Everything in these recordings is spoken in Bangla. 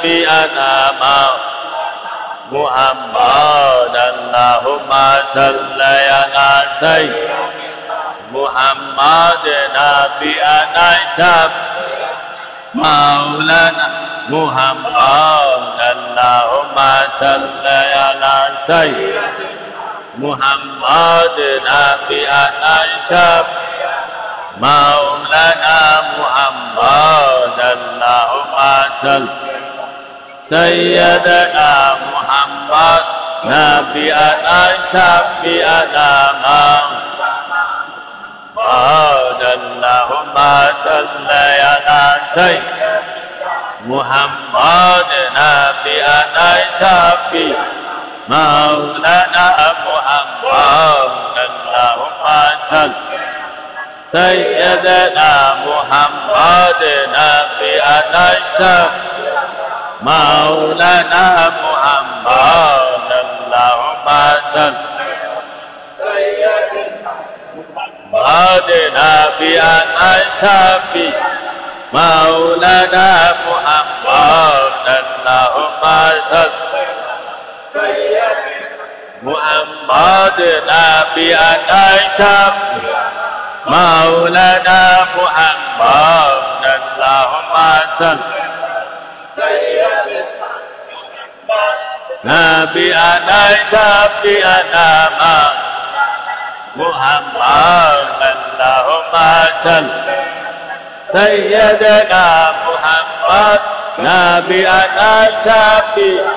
شافعنا محمد اللهم صل على سيدنا محمد نبينا شافعنا مولانا محمد اللهم صل على سيدنا محمد نبينا شافعنا مولانا محمد اللهم صل سيدنا محمد نبينا شافعنا محمد اللهم صل على سيدنا محمد نبينا شافعنا مولانا محمد اللهم صل سيدنا محمد نبينا شافعنا مولانا محمد اللهم صل سيدنا محمد نبينا شافعنا مولانا محمد اللهم صل محمد نبينا شافعنا مولانا محمد اللهم صل نبينا شافعنا محمد اللهم صل سيدنا محمد نبينا شافعنا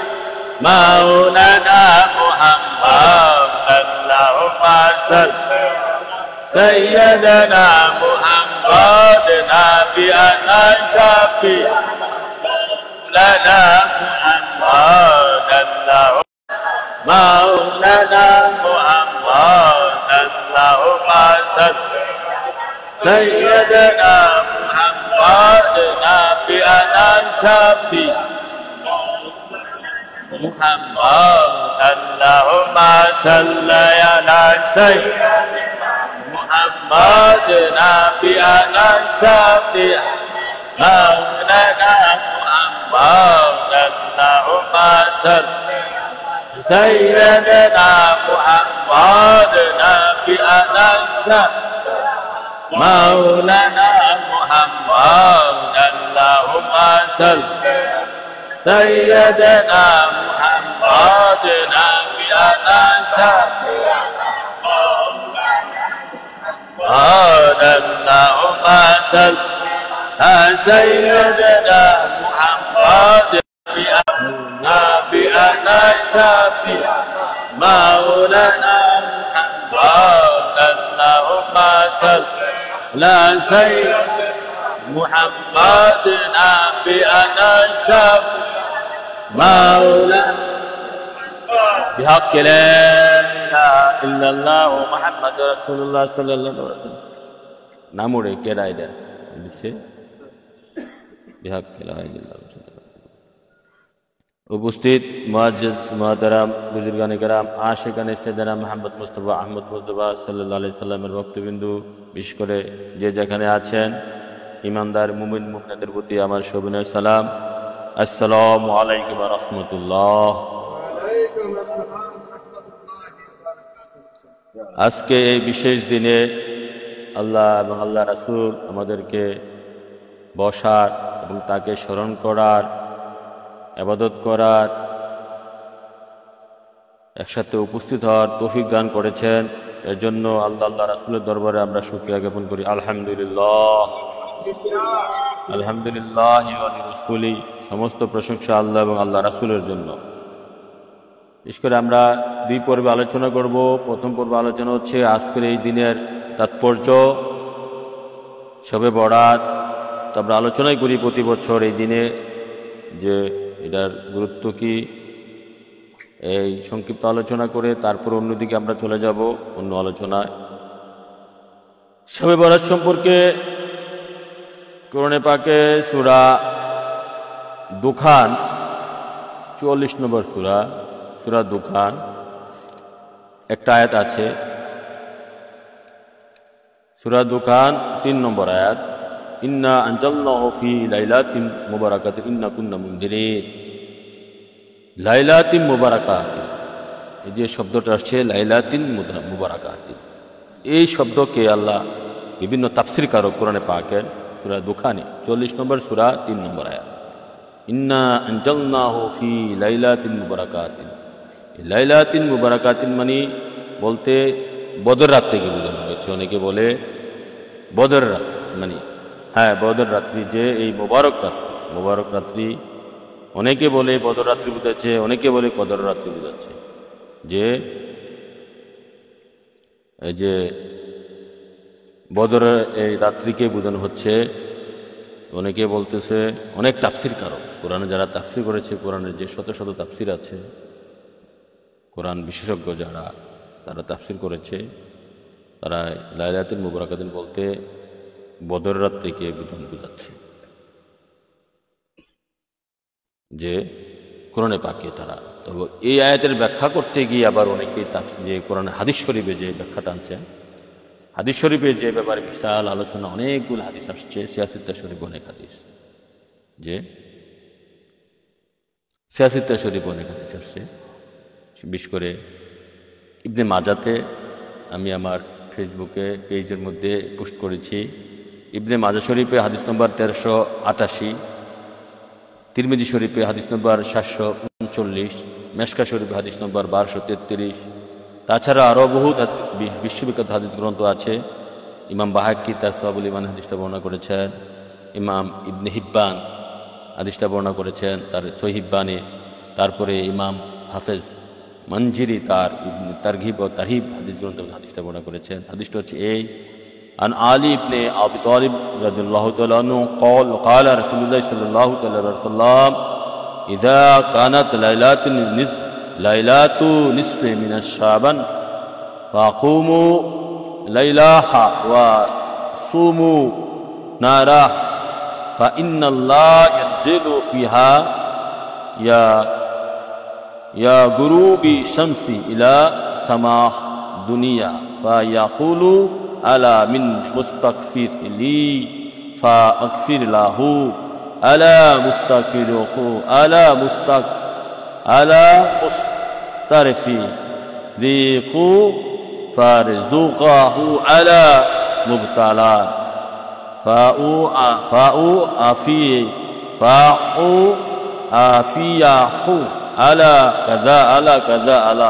مولانا محمد اللهم صل سيدنا محمد نبينا شافعنا مولانا محمد اللهم مولانا محمد اللهم صل سيدنا محمد نبينا شافعنا محمد اللهم صل على سيدنا محمد نبينا شافعنا مولانا محمد اللهم صل سيدنا محمد نبينا شافعنا مولانا محمد اللهم صل سيدنا محمد نبينا شافعنا اللهم صل سيدنا محمد نبينا شافعنا مولانا محمد اللهم صل لا سيدنا محمد نبينا شافعنا مولانا بحق لا إله إلا الله محمد رسول الله صلى الله عليه وسلم নামুরে কেডা এটা দিচ্ছে بحق لا إله إلا الله উপস্থিত মুআজ্জিজ মুহতারাম বুজুর্গানে কেরাম আশিকানে সাইয়েদনা মুহাম্মদ মুস্তাফা আহমদ মুজতবা সাল্লাল্লাহু আলাইহি সাল্লামের ভক্তবিন্দু বিশেষ করে যে যেখানে আছেন ইমানদার মুমিন মুমিনাদের প্রতি আমার শুভেচ্ছা সালাম আসসালামু আলাইকুম ওয়া রাহমাতুল্লাহ। ওয়ালাইকুম আসসালাম ওয়া রাহমাতুল্লাহি ওয়া বারাকাতুহু। আজকে এই বিশেষ দিনে আল্লাহ এবং আল্লাহ রাসূল আমাদেরকে বসার এবং তাকে স্মরণ করার ইবাদত করার একসাথে উপস্থিত হওয়ার তৌফিক দান করেছেন। এর জন্য আল্লাহ রাসূলের দরবারে আমরা শুকরিয়া জ্ঞাপন করি। আলহামদুলিল্লাহ আলহামদুলিল্লাহি ওয়া লিরাসূলি। সমস্ত প্রশংসা আল্লাহ এবং আল্লাহ রাসূলের জন্য। বিশেষ করে আমরা দুই পর্বে আলোচনা করব। প্রথম পর্বে আলোচনা হচ্ছে আজকের এই দিনের তাৎপর্য, শবে বরাত। তো আমরা আলোচনাই করি প্রতি বছর এই দিনে যে এটার গুরুত্ব কি, এই সংক্ষিপ্ত আলোচনা করে তারপর অন্যদিকে আমরা চলে যাব অন্য আলোচনায়। শবে বরাত সম্পর্কে কোরআনে পাকে সূরা দুখান ৪৪ নম্বর সূরা দুখান একটা আয়াত আছে। সূরা দুখান ৩ নম্বর আয়াত, ইন্না আনজালনাহু ফি লাইলাতিন মুবারাকাতিন ইন্না কুন্না মুনদিরিন। লাইলাতিন মুবারাকাতিন, এই যে শব্দটা আসছে লাইলাতিন মুবারাকাতিন, এই শব্দকে আল্লাহ বিভিন্ন তাফসীর কারক কোরআনে পাকের সূরা দুখানি 40 নম্বর সূরা 3 নম্বর আয়াত, ইন্না আনজালনাহু ফি লাইলাতিন মুবারাকাতিন। লাইলাতিন মুবারাকাতিন মানে বলতে বদর রাত্রিকে বোঝানো হয়েছে। অনেকে বলে বদর রাত্রি মানে, হ্যাঁ বদর রাত্রি, যে এই মোবারক রাত্রি, অনেকে বলে বদর রাত্রি বোঝাচ্ছে, অনেকে বলে কদর রাত্রি বোঝাচ্ছে, যে এই যে বদরের এই রাত্রিকে বোঝানো হচ্ছে। অনেকে বলতেছে, অনেক তাফসীর কারক কোরআনে যারা তাফসীর করেছে, কোরআনের যে শত শত তাফসীর আছে, কোরআন বিশেষজ্ঞ যারা তারা তাফসীর করেছে, তারা লাইলাতুল মুবারাকাতিন বলতে বদর রাত্রিকে বোঝাচ্ছে, যে কোরআনে পাকে তারা। তবে এই আয়াতের ব্যাখ্যা করতে গিয়ে আবার অনেকে যে কোরআনে হাদিস শরীফে যে ব্যাখ্যাটা আনছেন, হাদিস শরীফে যে ব্যাপারে বিশাল আলোচনা, অনেকগুলো হাদিস আসছে, সিয়াসিত্তা শরীফ অনেক হাদিস, যে সিয়াসিত্তা শরীফ অনেক হাদিস আসছে। বিশেষ করে ইবনে মাজাতে আমি আমার ফেসবুকে পেজের মধ্যে পোস্ট করেছি, ইবনে মাজা শরীফে হাদিস নম্বর 1388, তিরমিজি শরীফে হাদিস নম্বর 739, মেশকা শরীফে হাদিস নম্বর 1233। তাছাড়া আরও বহু বিশ্ববিখ্যাত হাদিস গ্রন্থ আছে। ইমাম বাহাক্কি তার সওয়াবুল ঈমান হাদিসটা বর্ণনা করেছেন, ইমাম ইবনে হিব্বান হাদিসটা বর্ণনা করেছেন তার সহিহ ইব্বানে, তারপরে ইমাম হাফেজ মঞ্জিরি তার তারঘিব ও তারহিব হাদিস গ্রন্থ হাদিসটা বর্ণনা করেছেন। হাদিসটা হচ্ছে এই, আন আলী ইবনে আবি তালিব রাদিয়াল্লাহু তাআলা আনহু قال قال رسول الله صلى الله عليه وسلم اذا كانت ليلات نصف من الشعبان فقوموا ليلها وصوموا نارا فإن الله ينزل فيها يا غروب الشمس إلى سماء دنيا فيقول ألا من مستغفر لي فأغفر له ألا مستغفرك ألا مستغفرك فارزقه على مبتلى فأو آفيه على كذا على كذا على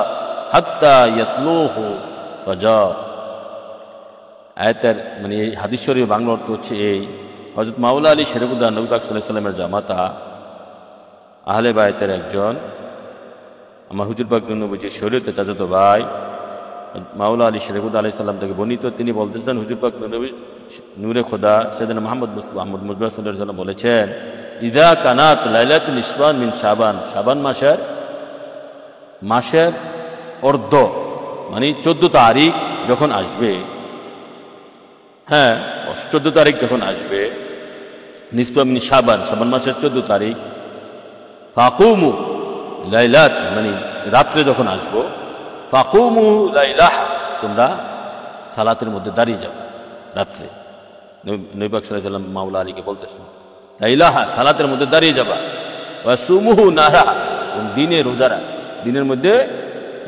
حتى يطلوه فجر। আয়াতের মানে এই হাদিস শরীফ বাংলা অর্থ হচ্ছে এই, হযরত মাওলা আলী শরীফুদ্দাহ নবী পাক সাল্লাল্লাহু আলাইহি ওয়াসাল্লামের জামাতা, আহলে বায়তের একজন, আমার হুজুর পাক নবীজির শরীয়তে চাচাতো ভাই মাওলা আলী শরীফুদ্দাহ আলাইহিস সালাম থেকে বর্ণিত। তিনি বলতেছেন, হুজুর পাক নবী নূরে খোদা সাইয়েদনা মুহাম্মদ মুস্তাফা আহমদ মুজতবা সাল্লাল্লাহু আলাইহি ওয়াসাল্লাম বলেছেন, ইযা কানাত লাইলাতুল নিসফান মিন শাবান, শাবান মাসের অর্ধ মানে 14 তারিখ যখন আসবে, হ্যাঁ 14 তারিখ যখন আসবে, নিসফা মিন শাবান, শাবান মাসের 14 তারিখ, ফাকুমু লাইলাত মানে রাত্রে যখন আসবো, ফাকুমু লাইলাহ তোমরা সালাতের মধ্যে দাঁড়িয়ে যাবে রাত্রে। নবী পাক সাল্লাল্লাহু আলাইহি ওয়াসাল্লাম মাওলা আলীকে বলতেছেন, লাইলাহা সালাতের মধ্যে দাঁড়িয়ে যাবা, ওয়া সুমুহু নাহা দিনে রোজা রাখ, দিনের মধ্যে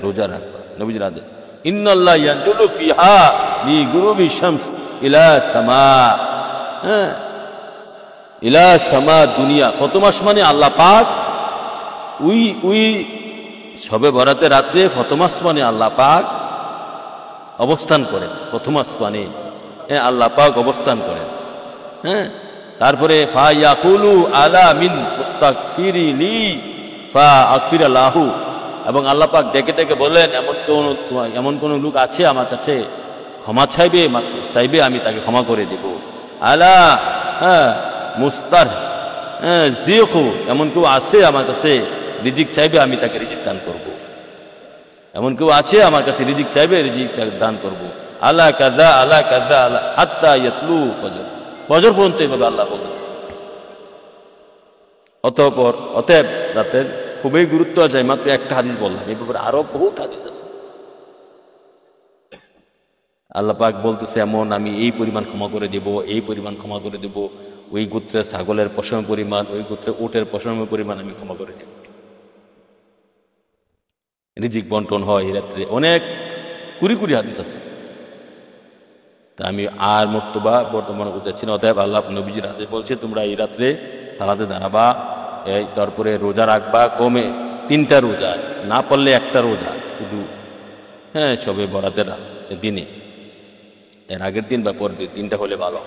রোজা রাখবা, নবীজির আদেশ। ইন্নাল্লাহ ইয়ানজুলু ফিহা লি গুরুবি শামস ইলা সামা, হ্যাঁ ইলা সামা দুনিয়া। কত মাস মানে আল্লাহ পাক উই সবে বরাতে রাত্রে প্রথম আসমানে আল্লাহ পাক অবস্থান করেন, প্রথম আসমানে আল্লাহ পাক অবস্থান করেন, হ্যাঁ। তারপরে ফা ইয়াকুলু আলা মিন মুস্তাগফিরি লি ফা আগফির লাহু, এবং আল্লাহ পাক ডেকে ডেকে বলেন, এমন কোন লোক আছে আমার কাছে ক্ষমা চাইবে আমি তাকে ক্ষমা করে দেব। আলা হ্যাঁ মুস্তার জিকু, এমন কেউ আছে আমার কাছে রিজিক চাইবে আমি তাকে রিজিক দান করব। এমন কেউ আছে আমার কাছে রিজিক চাইবে, রিজিক দান করব। আলা কাযা আলা কাযা আলা হাত্তা ইয়াতলু ফজর, ফজর পর্যন্ত এভাবে আল্লাহ বলতে। অতএব রাতের খুবই গুরুত্ব আছে। মাত্র একটা হাদিস বললাম, এই ব্যাপারে আরো বহুত হাদিস আছে। আল্লাহ পাক বলতেছে এমন আমি এই পরিমাণ ক্ষমা করে দেব, এই পরিমাণ ক্ষমা করে দেব, ওই গোত্রের ছাগলের পশম পরিমাণ, ওই গোত্রের উটের পশম পরিমাণ আমি ক্ষমা করে দেব। রিজিক বন্টন হয় এই রাত্রে, অনেক কুড়ি কুড়ি হাদিস আছে। তা আমি আর মর্তবা বর্তমানে বুঝাচ্ছি না। অতএব আল্লাহ নবীজির হাতে বলছে তোমরা এই রাত্রে সালাতে দাঁড়াবা, তারপরে রোজা রাখবা, কমে 3টা রোজা, না পারলে একটা রোজা শুধু, হ্যাঁ, সবে বরাতের দিনে, এর আগের দিন বা পরের দিন, 3টা হলে ভালো।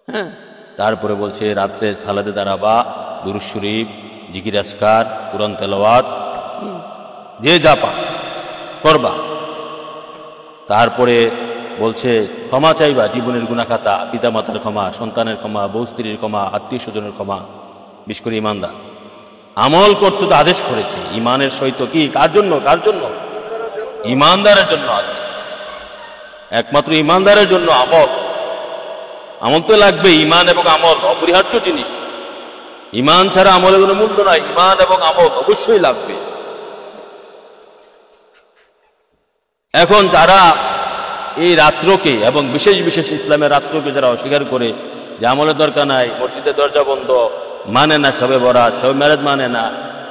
হ্যাঁ, তারপরে বলছে রাত্রে সালাতে দাঁড়াবা, দুরূদ শরীফ, জিকির আজকার, কুরআন তেলাওয়াত, যে যা পা করবা। তারপরে বলছে ক্ষমা চাইবা, জীবনের গুনাহ খাতা, পিতা মাতার ক্ষমা, সন্তানের ক্ষমা, বউ স্ত্রীর ক্ষমা, আত্মীয় স্বজনের ক্ষমা, বিশেষ করে ইমানদার। আমল করতে তো আদেশ করেছে, ইমানের সহিত কি, কার জন্য? কার জন্য? ইমানদারের জন্য আদেশ, একমাত্র ইমানদারের জন্য আমল। আমল তো লাগবে, ইমান এবং আমল অপরিহার্য জিনিস। ইমান ছাড়া আমলের কোনো মূল্য নাই, ইমান এবং আমল অবশ্যই লাগবে। এখন যারা এই রাত্রকে এবং বিশেষ বিশেষ ইসলামের রাত্রকে যারা অস্বীকার করে, যে আমলের দরকার নাই, মসজিদের দরজা বন্ধ, মানে না শবে বরাত, শবে মেরাজ মানে না,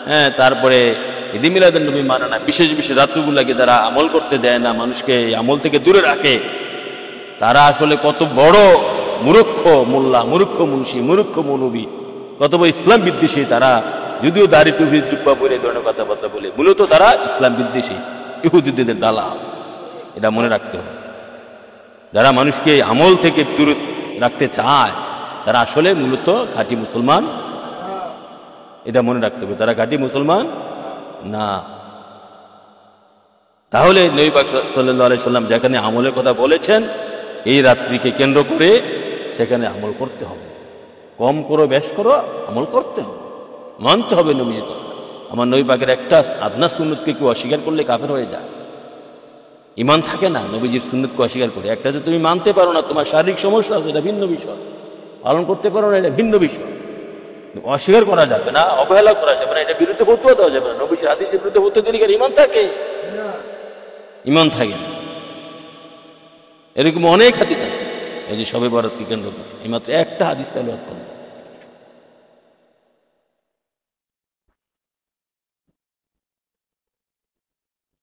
হ্যাঁ, তারপরে ঈদ মিলাদুন নবী মানে না, বিশেষ বিশেষ রাত্রগুলোকে যারা আমল করতে দেয় না, মানুষকে আমল থেকে দূরে রাখে, তারা আসলে কত বড় মূর্খ মোল্লা, মূর্খ মুন্সি, মূর্খ মৌলবী, কত বড় ইসলাম বিদ্বেষী তারা। যদিও দাড়ি টুপি জুব্বা পরে এই ধরনের কথাবার্তা বলে, মূলত তারা ইসলাম বিদ্বেষী, ইহুদিদের দালাল। এটা মনে রাখতে হবে। যারা মানুষকে আমল থেকে দূরে রাখতে চায় তারা আসলে মূলত খাঁটি মুসলমান, এটা মনে রাখতে হবে, তারা খাঁটি মুসলমান না। তাহলে নবী পাক সাল্লাল্লাহু আলাইহি সাল্লাম যেখানে আমলের কথা বলেছেন, এই রাত্রিকে কেন্দ্র করে সেখানে আমল করতে হবে। কম করো বেশ করো, আমল করতে হবে, মানতে হবে নবীর কথা। আমার নবী পাকের একটা আদনা সুন্নতকে কেউ অস্বীকার করলে কাফের হয়ে যায়, ইমান থাকে না। নবীজির সুন্নতকে অস্বীকার করে, একটা যে তুমি মানতে পারো না, তোমার শারীরিক সমস্যা আছে, এটা ভিন্ন বিষয়, পালন করতে পারো না, এটা ভিন্ন বিষয়। অস্বীকার করা যাবে না, অবহেলা করা যাবে না, এটা বিরুদ্ধে ফতোয়া দেওয়া যাবে না। নবীজির হাদিসের বিরুদ্ধে ফতোয়া দিলে কি ইমান থাকে? ইমান থাকে না। এরকম অনেক হাদিস আছে, এই যে শবে বরাতকে কেন্দ্র করে, এইমাত্র একটা হাদিস তেলাওয়াত করল।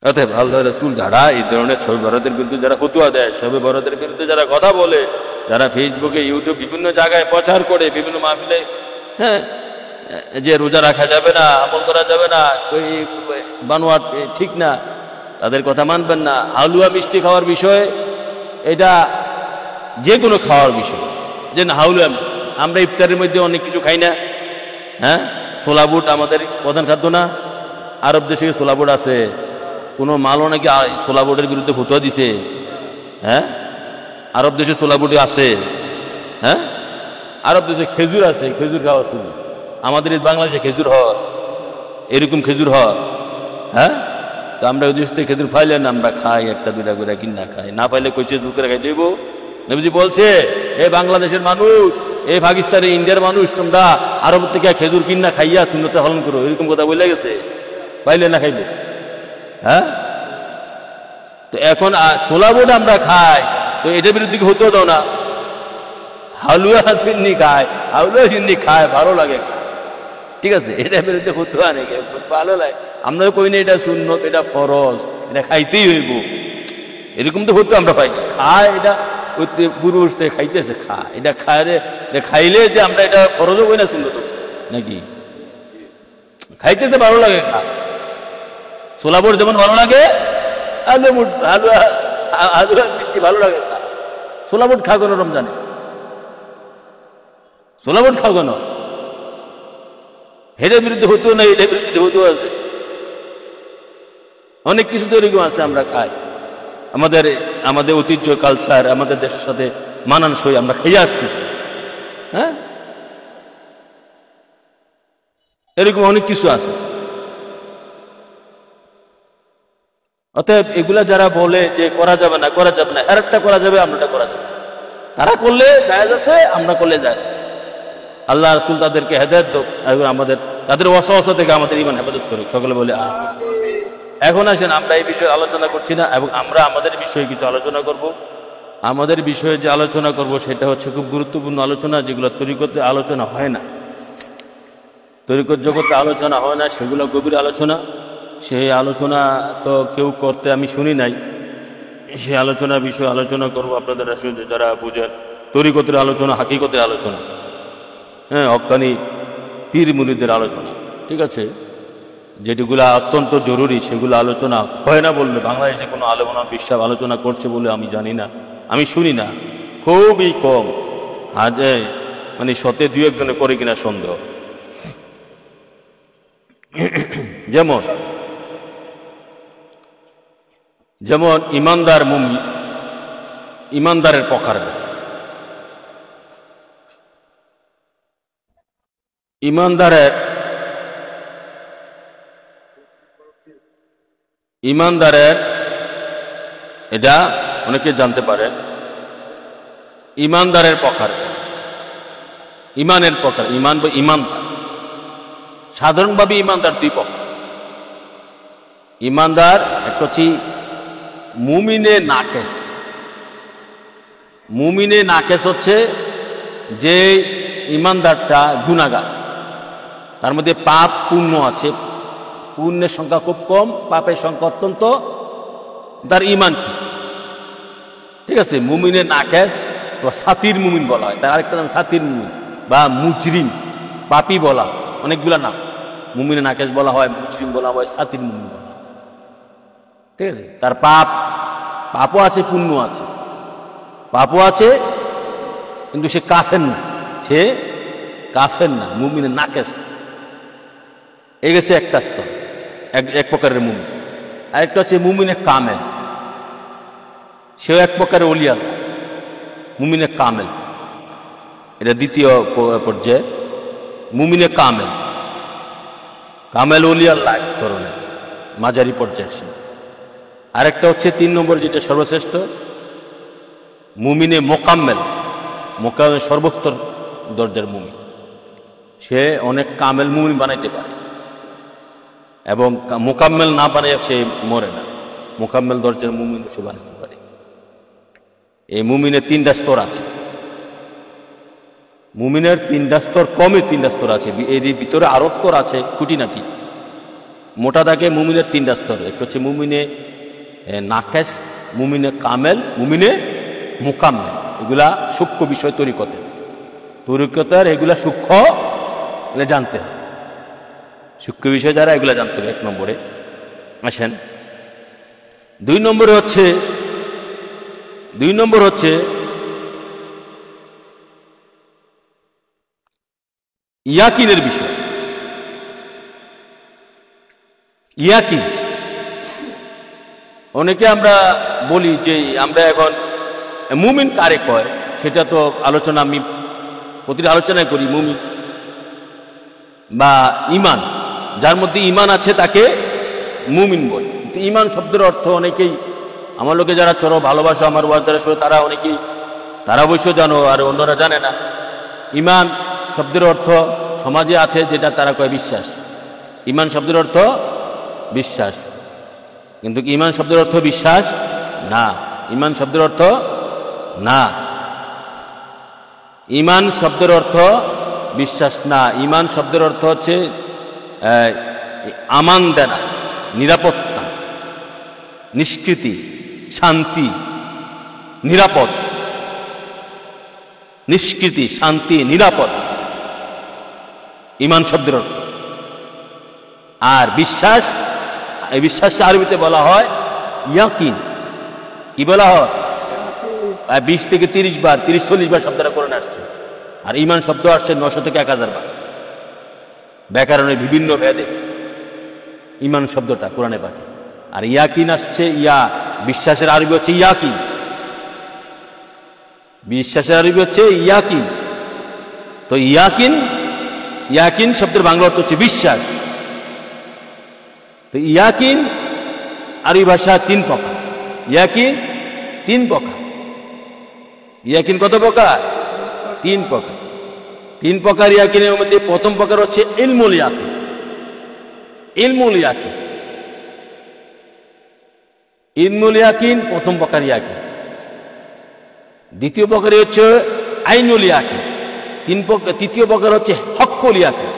অতএব আল্লাহ রাসূল যারা এই ধরনের শবে বরাতের বিরুদ্ধে যারা ফতোয়া দেয়, শবে বরাতের বিরুদ্ধে যারা কথা বলে, যারা ফেসবুকে, ইউটিউব, বিভিন্ন জায়গায় প্রচার করে, বিভিন্ন মাহফিলে, হ্যাঁ, যে রোজা রাখা যাবে না, আমল করা যাবে না, ওই বানোয়াট ঠিক না, তাদের কথা মানবেন না। হালুয়া মিষ্টি খাওয়ার বিষয়, এটা যে কোনো খাওয়ার বিষয়, যে না হালুয়া মিষ্টি, আমরা ইফতারের মধ্যে অনেক কিছু খাই না, হ্যাঁ, ছোলা বুট আমাদের প্রধান খাদ্য না? আরব দেশে ছোলা বুট আছে, কোনো মালও নাকি ছোলা বুটের বিরুদ্ধে ফতোয়া দিছে, হ্যাঁ, আরব দেশে ছোলা বুটে আছে, হ্যাঁ, আরব দেশে খেজুর আছে, খেজুর খাওয়া শুরু। আমাদের বাংলাদেশে খেজুর হয়, এরকম খেজুর হয়, হ্যাঁ, তো আমরা ওই দেশ থেকে খেজুর ফাইলেন আমরা খাই, একটা দুইটা করে কিনা খাই, না পাইলে কইছে জোর করে খাই দেব। নবীজি বলছে, এ বাংলাদেশের মানুষ, এ পাকিস্তানের, ইন্ডিয়ার মানুষ, তোমরা আরব থেকে খেজুর কিনা খাইয়া সুন্নতে পালন করো, এরকম কথা বলে গেছে, পাইলে না খাইব, হ্যাঁ। তো এখন ছোলা বুট আমরা খাই, তো এটার বিরুদ্ধে কি হতেও দাও না? হালুয়া চিন্নি খায়, হালুয়া চিন্নি খায়, ভালো লাগে, ঠিক আছে, এটার বিরুদ্ধে ফতোয়া নেই, ভালো লাগে। আমরা কই না এটা সুন্নত, এটা ফরজ, এটা খাইতেই হইব, এরকম তো হতো আমরা পাই। খায় এটা পুরুষ খাইতেছে, খা, এটা খায়, খাইলে যে আমরা এটা ফরজও কই না, সুন্নত নাকি? খাইতেছে ভালো লাগে, খা। ছোলা বুট যেমন ভালো লাগে, হালুয়া মিষ্টি ভালো লাগে, খা। ছোলা বুট খা কেন রমজানে? ছোলা বুট খাও কেন? হেডের বিরুদ্ধে হতো না, এটার বিরুদ্ধে হতো আছে, অনেক কিছু তো এরকম আছে আমরা খাই, আমাদের ঐতিহ্য, কালচার, আমাদের দেশের সাথে মানানসই আমরা খেয়ে আসতেছি, হ্যাঁ, এরকম অনেক কিছু আছে। অতএব এগুলা যারা বলে যে করা যাবে না, করা যাবে না, আরেকটা করা যাবে, আমরাটা করা যাবে, তারা করলে জায়েজ আছে, আমরা করলে জায়েজ। আল্লাহ রাসূল তাদেরকে হেদায়েত দাও, আমাদের তাদের ওয়াসওয়াসা থেকে আমাদের ঈমান হেফাজত করুক। সকলে বলে আমিন। এখন আসেন আমরা এই বিষয়ে আলোচনা করছি না, এবং আমরা আমাদের বিষয়ে কিছু আলোচনা করব। আমাদের বিষয়ে যে আলোচনা করব সেটা হচ্ছে খুব গুরুত্বপূর্ণ আলোচনা, যেগুলো তরিকতে আলোচনা হয় না, তরিকত জগতে আলোচনা হয় না, সেগুলো গভীর আলোচনা। সেই আলোচনা তো কেউ করতে আমি শুনি নাই। সেই আলোচনা বিষয়ে আলোচনা করব আপনাদের আসলে যারা বুঝেন। তরিকতের আলোচনা, হাকিকতের আলোচনা, হ্যাঁ, হক্কানি পীর মুরিদের আলোচনা, ঠিক আছে, যেগুলা অত্যন্ত জরুরি সেগুলো আলোচনা হয় না বললে বাংলাদেশে কোনো আলোচনা বিশ্বাস আলোচনা করছে বলে আমি জানি না, আমি শুনি না, খুবই কম। মানে শতে দুই একজনে করে কিনা সন্দেহ। যেমন যেমন ইমানদার মুমিন, ইমানদারের প্রকার, ইমানদারের এটা অনেকে জানতে পারে। ইমানদারের প্রকার, ইমানের প্রকার, ইমানদার সাধারণভাবে ইমানদার দুই প্রকার। ইমানদার একটা হচ্ছে মুমিনে নাকেস। মুমিনে নাকেস হচ্ছে যে ইমানদারটা গুনাহগার, তার মধ্যে পাপ পুণ্য আছে, পুণ্যের সংখ্যা খুব কম, পাপের সংখ্যা অত্যন্ত, তার ইমান ঠিক আছে। মুমিনে নাকেস সাতির মুমিন বলা হয়, তার আরেকটা নাম সাতির মুমিন বা মুজরিম, পাপী বলা, অনেকগুলা নাম। মুমিনে নাকেস বলা হয়, মুজরিম বলা হয়, সাতির মুমিন বলা হয়, ঠিক আছে। তার পাপও আছে, পুণ্য আছে, পাপও আছে, কিন্তু সে কাফের না, সে কাফের না, মুমিনে নাকেস। এই গেছে একটা স্তর, এক প্রকারের মুমিন। আরেকটা হচ্ছে মুমিনে কামেল, সেও এক প্রকারের ওলি আল্লাহ, মুমিনে কামেল, এটা দ্বিতীয় পর্যায়ে। মুমিনে কামেল, কামেল ওলি আল্লাহ এক ধরনের মাঝারি পর্যায়ে। আরেকটা হচ্ছে 3 নম্বর, যেটা সর্বশ্রেষ্ঠ, মুমিনে মোকাম্মেল, মোকাম্মেল সর্বস্তর দরজার মুমিন। সে অনেক কামেল মুমিন বানাইতে পারে, এবং মোকাম্মেল না বানায় সে মরে না, মোকাম্মেল দরজার মুমিন সে বানাইতে পারে। এই মুমিনের 3টা স্তর আছে, মুমিনের 3টা স্তর, কমে 3টা স্তর আছে, এর ভিতরে আরো স্তর আছে খুঁটিনাটি। মোটা দাগে মুমিনের 3টা স্তর, একটা হচ্ছে মুমিনে নাকেস, মুমিনে কামেল, মুমিনে মোকাম্মেল। এগুলা সূক্ষ্ম বিষয় তরিকতের, এগুলা সূক্ষ্ম জানতে হয়, সূক্ষ্ম বিষয় যারা এগুলা জানতে হবে। 1 নম্বরে আসেন। 2 নম্বর হচ্ছে ইয়াকিনের বিষয়। ইয়াকিন, অনেকে আমরা বলি যে আমরা এখন মুমিন কারে কয়, সেটা তো আলোচনা আমি প্রতিটা আলোচনায় করি। মুমিন বা ইমান, যার মধ্যে ইমান আছে তাকে মুমিন বলি। কিন্তু ইমান শব্দের অর্থ অনেকেই, আমার লোকে যারা চলো ভালোবাসো, আমার ওয়াজ যারা শোনো, তারা অনেকেই, তারা অবশ্য জানো, আর অন্যরা জানে না। ইমান শব্দের অর্থ সমাজে আছে যেটা তারা কয় বিশ্বাস। ইমান শব্দের অর্থ বিশ্বাস, কিন্তু ইমান শব্দের অর্থ বিশ্বাস না। ইমান শব্দের অর্থ না, ইমান শব্দের অর্থ বিশ্বাস না। ইমান শব্দের অর্থ হচ্ছে আমান দেনা, নিরাপত্তা, নিষ্কৃতি, শান্তি, নিরাপদ, নিষ্কৃতি, শান্তি, নিরাপদ, ইমান শব্দের অর্থ। আর বিশ্বাস, এই বিশ্বাসকে আরবিতে বলা হয় ইয়াকিন। কি বলা হয়? 20 থেকে 30 বার, 30-40 বার শব্দটা কোরআনে আসছে। আর ইমান শব্দ আসছে 900 থেকে 1000 বার। ব্যাকরণের বিভিন্ন ভেদে ইমান শব্দটা কোরআনে পাঠে। আর ইয়াকিন আসছে, বিশ্বাসের আরবি হচ্ছে ইয়াকিন, বিশ্বাসের আরবি হচ্ছে ইয়াকিন। তো ইয়াকিন শব্দের বাংলা অর্থ হচ্ছে বিশ্বাস। তো ইয়াকিন আরবি ভাষা 3 প্রকার। ইয়াকিন 3 প্রকার। ইয়াকিন কত প্রকার? 3 প্রকার। 3 প্রকার ইয়াকিনের মধ্যে প্রথম প্রকার হচ্ছে ইলমুল ইয়াকিন। ইলমুল ইয়াকিন, ইলমুল ইয়াকিন প্রথম প্রকার ইয়াকিন, দ্বিতীয় প্রকার হচ্ছে আইনুল ইয়াকিন, তৃতীয় প্রকার হচ্ছে হক্কুল ইয়াকিন।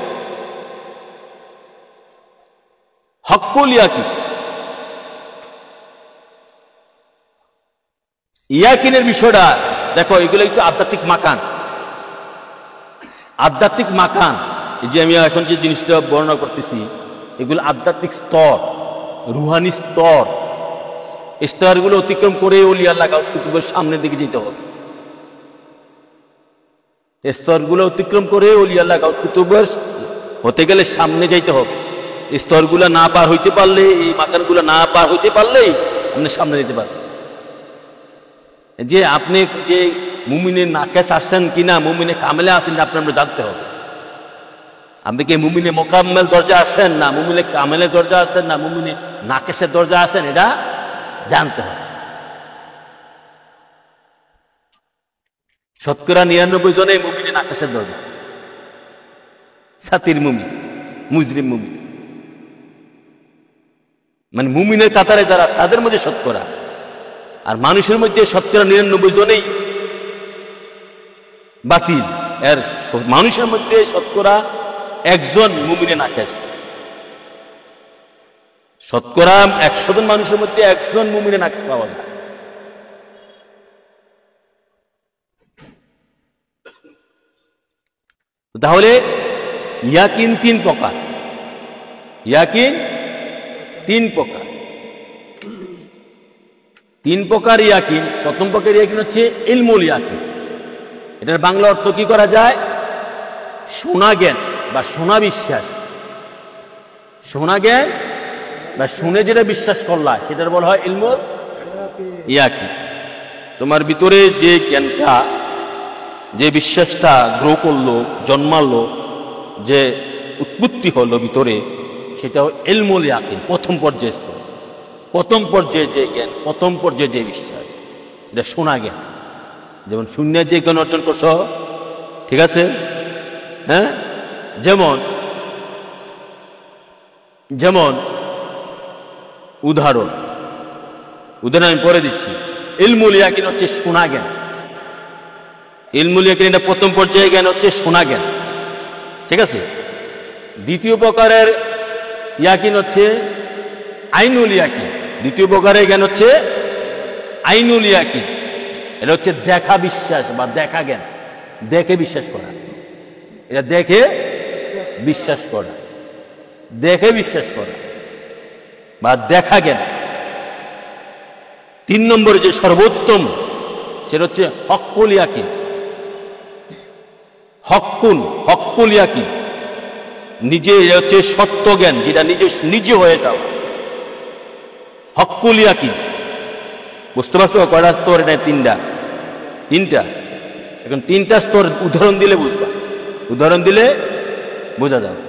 হক্কুল ইয়াকিন, ইয়াকিনের বিষয়টা দেখো, এগুলো হচ্ছে আধ্যাত্মিক মাকান। আধ্যাত্মিক মাকান, এই যে আমি এখন যে জিনিসটা বর্ণনা করতেছি, এগুলো আধ্যাত্মিক স্তর, রুহানি স্তর। স্তরগুলো অতিক্রম করে ওলি আল্লাহ গাউস কুতুবের সামনের দিকে যেতে হবে। স্তরগুলো অতিক্রম করে ওলি আল্লাহ গাউস কুতুবের হতে গেলে সামনে যাইতে হবে। স্তরগুলো না পার হইতে পারলে, এই মাকানগুলো না পার হইতে পারলেই আপনি সামনে যেতে পারবেন। যে আপনি যে মুমিনের নাকেশ আসছেন কিনা, মুমিনে কামেলে আসেন, আপনার জানতে হবে। আপনি কি মুমিনে মোকাম্মেল দরজা আসেন না মুমিনে কামেলের দরজা আসেন না মুমিনে নাকেশের দরজা আসেন, এটা জানতে হবে। শতকরা 99 জনে মুমিনে নাকেশের দরজা, সাতির মুমিন, মুজরিম মুমিন, মানে মুমিনের কাতারে যারা, তাদের মধ্যে শতকরা। আর মানুষের মধ্যে শতকরা 99 জনেই বাতিল। এর মানুষের মধ্যে শতকরা একজন মুমিনে নাকেশ। শতকরা 100 জন মানুষের মধ্যে একজন মুমিনে নাকেশ পাওয়া যায়। তাহলে ইয়াকিন 3 প্রকার, ইয়াকিন 3 প্রকার। 3 প্রকার ইয়াকিন। প্রথম প্রকার ইয়াকিন হচ্ছে ইলমুল ইয়াকিন। এটার বাংলা অর্থ কি করা যায়? শোনা জ্ঞান বা শোনা বিশ্বাস। শোনা জ্ঞান বা শুনে যেটা বিশ্বাস করলা, সেটার বলা হয় ইলমুল ইয়াকিন। তোমার ভিতরে যে জ্ঞানটা, যে বিশ্বাসটা গ্রো করলো, জন্মালো, যে উৎপত্তি হলো ভিতরে, সেটা ইলমুল ইয়াকিন, প্রথম পর্যায়ে স্তর, প্রথম পর্যায়ে যে জ্ঞান, প্রথম পর্যায়ে যে বিশ্বাস, এটা শোনা জ্ঞান। যেমন শূন্য যে জ্ঞান অর্জন করছো, ঠিক আছে, হ্যাঁ, যেমন যেমন উদাহরণ আমি পরে দিচ্ছি। ইলমুল ইয়াকিন হচ্ছে শোনা জ্ঞান। ইলমুল ইয়াকিন এটা প্রথম পর্যায়ে জ্ঞান হচ্ছে শোনা জ্ঞান, ঠিক আছে। দ্বিতীয় প্রকারের ইয়াকিন হচ্ছে আইনুল ইয়াকিন। দ্বিতীয় প্রকারের জ্ঞান হচ্ছে আইনুল ইয়াকিন। এটা হচ্ছে দেখা বিশ্বাস বা দেখা জ্ঞান, দেখে বিশ্বাস করা। এটা দেখে বিশ্বাস করা, দেখে বিশ্বাস করা বা দেখা জ্ঞান। 3 নম্বরে যে সর্বোত্তম, সেটা হচ্ছে হক্কুল ইয়াকিন। হক্কুল ইয়াকিন নিজে হচ্ছে সত্য জ্ঞান, যেটা নিজে হয়ে যাও, হক্কুল ইয়াকিন। বুঝতে পারছো কয়টা স্তর? এটা তিনটা। এখন 3টা স্তর উদাহরণ দিলে বুঝবা, উদাহরণ দিলে বোঝা যাবে,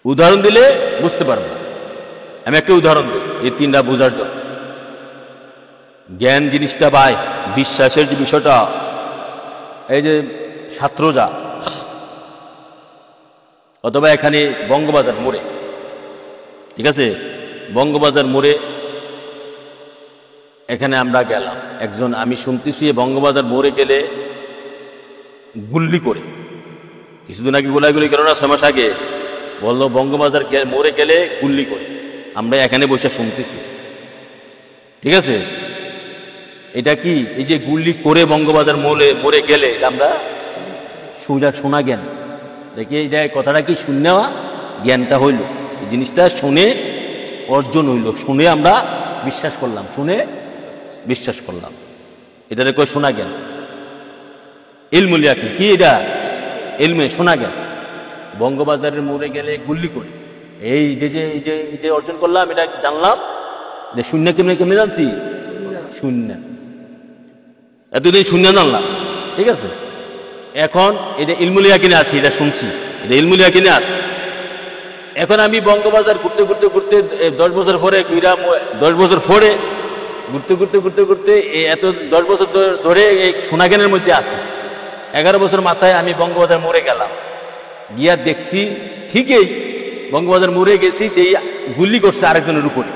উদাহরণ দিলে বুঝতে পারবো। আমি একটা উদাহরণ দিই এই 3টা বোঝার জন্য। জ্ঞান জিনিসটা ভাই, বিশ্বাসের যে বিষয়টা, এই যে ছাত্রজা অথবা এখানে বঙ্গবাজার মোড়ে, ঠিক আছে, বঙ্গবাজার মোড়ে এখানে আমরা গেলাম। একজন, আমি শুনতেছি বঙ্গবাজার মোড়ে গেলে গুল্লি করে, কিছুদিন আগে গোলাগুলি গেল না, 6 মাস আগে বললো বঙ্গবাজার মোড়ে গেলে গুল্লি করে। আমরা এখানে বসে শুনতেছি, ঠিক আছে। এটা কি, এই যে গুল্লি করে বঙ্গবাজার মোড়ে গেলে, আমরা শোনা জ্ঞান দেখি, এটা কথাটা কি শুনে জ্ঞানটা হইল, এই জিনিসটা শুনে অর্জন হইল, শুনে আমরা বিশ্বাস করলাম, শুনে বিশ্বাস করলাম, এটারে কই শোনা জ্ঞান। ইলমুল ইয়াকিন কি? এটা ইলমে শোনা জ্ঞান। বঙ্গবাজারের মোড়ে গেলে গুল্লি করে এই যে অর্জন করলাম, এটা জানলাম যে শূন্য কেমনে জানছি, শূন্য এতদিন শূন্য জানলাম, ঠিক আছে। এখন এটা ইলমুল ইয়াকিনে আসি, এটা শুনছি, এটা ইলমুল ইয়াকিনে আসি। এখন আমি বঙ্গবাজার ঘুরতে 10 বছর পরে, 10 বছর পরে ঘুরতে এত 10 বছর ধরে এই শোনা জ্ঞানের মধ্যে আছে। 11 বছর মাথায় আমি বঙ্গবাজার মোড়ে গেলাম, গিয়া দেখছি ঠিকই বঙ্গবাজার মোড়ে গেছি যে গুল্লি করছে আরেকজনের উপরে,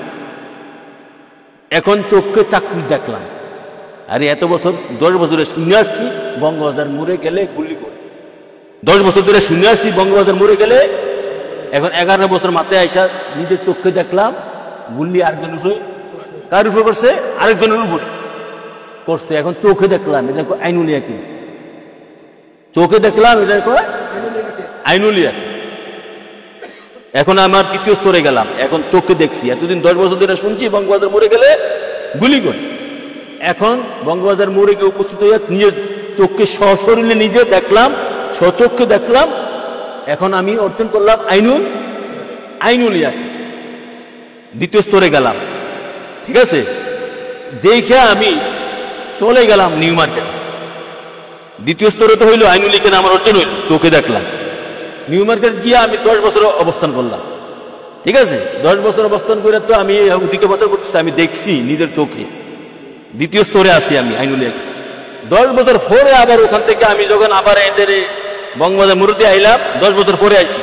এখন চোখকে চাক্ষুষ দেখলাম। আরে এত বছর 10 বছরে শুনে আসছি বঙ্গবাজার মোড়ে গেলে গুলি করে, 10 বছর ধরে শুনে আসছি বঙ্গবাজার মোড়ে গেলে, এখন 11 বছর মাথায় আইসা নিজের চোখকে দেখলাম গুলি আরেকজনের উপরে, কার উপরে করছে? আরেকজনের উপরে করছে। এখন চোখে দেখলাম, এটা আইনুল ইয়াকিন। চোখে দেখলাম এটা আইনুল ইয়াকিন। এখন আমার তৃতীয় স্তরে গেলাম, এখন চোখে দেখছি। এতদিন 10 বছর ধরে শুনছি বঙ্গবাজার মোড়ে গেলে গুলি করে, এখন বঙ্গবাজার মোড়ে গিয়ে উপস্থিত হয়ে নিজের চোখকে সশরীরে নিজে দেখলাম, স্বচক্ষে দেখলাম। এখন আমি অর্জন করলাম আইনুল ইয়াকিন। দ্বিতীয় স্তরে গেলাম, ঠিক আছে। দেখে আমি চলে গেলাম নিউ মার্কেটে। দ্বিতীয় স্তরে তো হইলো আইনুল ইয়াকিন আমার অর্জন হইল, চোখে দেখলাম। নিউ মার্কেট গিয়ে আমি 10 বছর অবস্থান করলাম, ঠিক আছে। 10 বছর অবস্থান করে তো আমি ওদিকে বছর করতেছি, আমি দেখছি নিজের চোখে। দ্বিতীয় স্তরে আছি আমি আইনুল ইয়াকিন। 10 বছর পরে আবার ওখান থেকে আমি যখন আবার এদের বঙ্গবাজার মোড়ে আইলাম, 10 বছর পরে আইছি,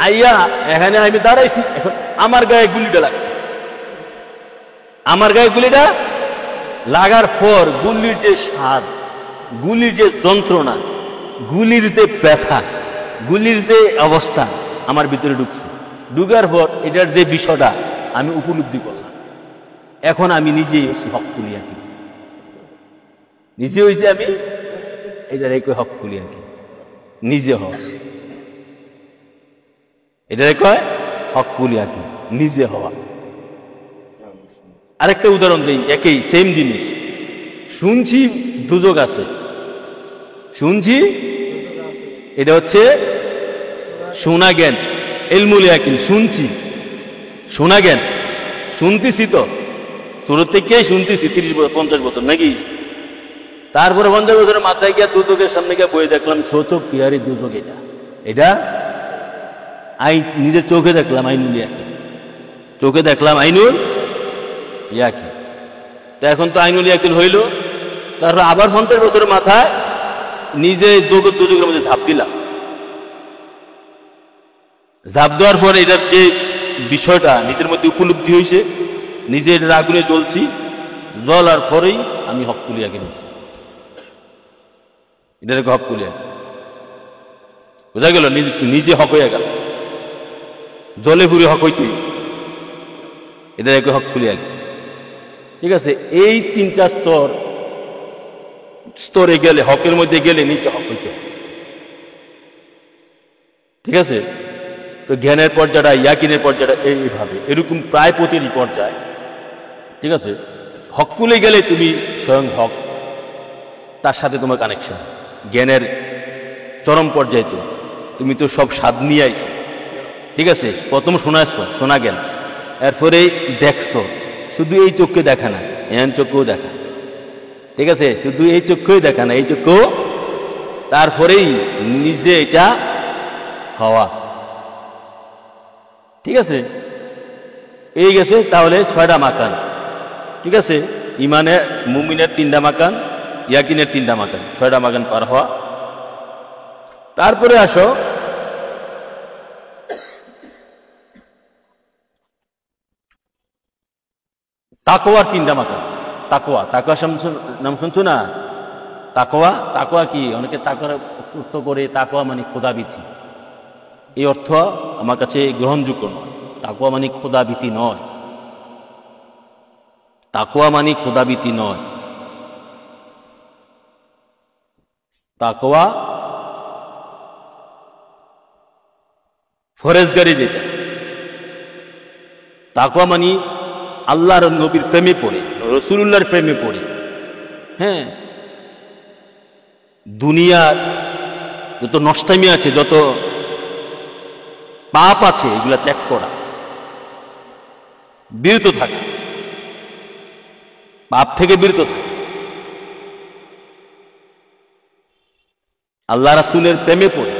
আইয়া এখানে আমি দাঁড়াইছি। এখন আমার গায়ে গুলিটা লাগছে। আমার গায়ে গুলিটা লাগার পর গুলির যে স্বাদ, গুলির যে যন্ত্রণা, গুলির যে ব্যথা, গুলির যে অবস্থা আমার ভিতরে ঢুকছে। ঢুকার পর এটার যে বিষয়টা আমি উপলব্ধি করলাম। এখন আমি নিজেই হচ্ছি হক্কুল ইয়াকিন, নিজে হয়েছি আমি এটার একই হক্কুল ইয়াকিন, নিজে হওয়া। এটার কয় হক্কুল ইয়াকিন, নিজে হওয়া। আরেকটা উদাহরণ দিই, একই সেম জিনিস। শুনছি দুজক আছে, শুনছি, এটা হচ্ছে শোনা জ্ঞান, ইলমুল ইয়াকিন। শুনছি, শোনা জ্ঞান, শুনতেছি তো ছোট থেকেই শুনতেছি, 30 বছর 50 বছর নাকি। তারপরে 50 বছরের মাথায় গিয়া দুজকের সামনে গিয়ে বয়ে দেখলাম ছোচক কি আরে দুজক, এটা নিজের চোখে দেখলাম আইনুল ইয়াকিন, চোখে দেখলাম আইনুল ইয়াকিন। তো এখন তো আইনুল ইয়াকিন হইল। তারপর আবার 50 বছরের মাথায় নিজে জগৎ দুজকের মধ্যে ঝাঁপ দিলাম। ঝাঁপ দেওয়ার পরে এটার যে বিষয়টা নিজের মধ্যে উপলব্ধি হয়েছে, নিজের আগুনে জ্বলছি, জ্বলার পরেই আমি হক্কুল ইয়াকিন হয়েছি। এটার হক্কুল ইয়াকিন বোঝা গেল, নিজে হক হয়ে গেল, জলে পুরে হক হইতেই, এটার এক হক্কুল ইয়াকিন। ঠিক আছে, এই 3টা স্তরে গেলে, হকের মধ্যে গেলে নিজে হক হইতে হবে। ঠিক আছে, তো জ্ঞানের পর্যায়টা, ইয়াকিনের পর্যায়টা এইভাবে, এরকম প্রায় প্রতিটি পর্যায়। ঠিক আছে, হক্কুলে গেলে তুমি স্বয়ং হক, তার সাথে তোমার কানেকশন। জ্ঞানের চরম পর্যায়ে তুমি তো সব স্বাদ নিয়ে আইছো। ঠিক আছে, প্রথম শোনাচ্ছ, শোনা জ্ঞান, এরপরে দেখছো, শুধু এই চোখকে দেখা না, এন চোখকেও দেখা। ঠিক আছে, শুধু এই চোখকেই দেখা না, এই চোখকেও, তারপরেই নিজে এটা হওয়া। ঠিক আছে, এই গেছে তাহলে 6টা মাকান। ঠিক আছে, ইমানের, মুমিনের 3টা মাকান, ইয়াকিনের 3টা মাকান, 6টা মাকান পার হওয়া। তারপরে আসো তাকওয়ার 3টা মাকান। তাকওয়া, তাকওয়া নাম শুনছো না? তাকওয়া কি? অনেকে তাকওয়ার অর্থ করে তাকওয়া মানে খোদাভীতি। এই অর্থ আমার কাছে গ্রহণযোগ্য নয়। তাকওয়া মানে খোদাভীতি নয়, তাকওয়া মানে খোদাভীতি নয়। তাকওয়া ফরেজগারি যেটা, তাকওয়া মানে আল্লাহর নবীর প্রেমে পড়ে, রাসূলুল্লাহর প্রেমে পড়ে, হ্যাঁ, দুনিয়ার যত নষ্টামি আছে, যত পাপ আছে, এগুলা ত্যাগ করা, বিরত থাকা, পাপ থেকে বিরত থাকা, আল্লাহ রাসূলের প্রেমে পড়ে।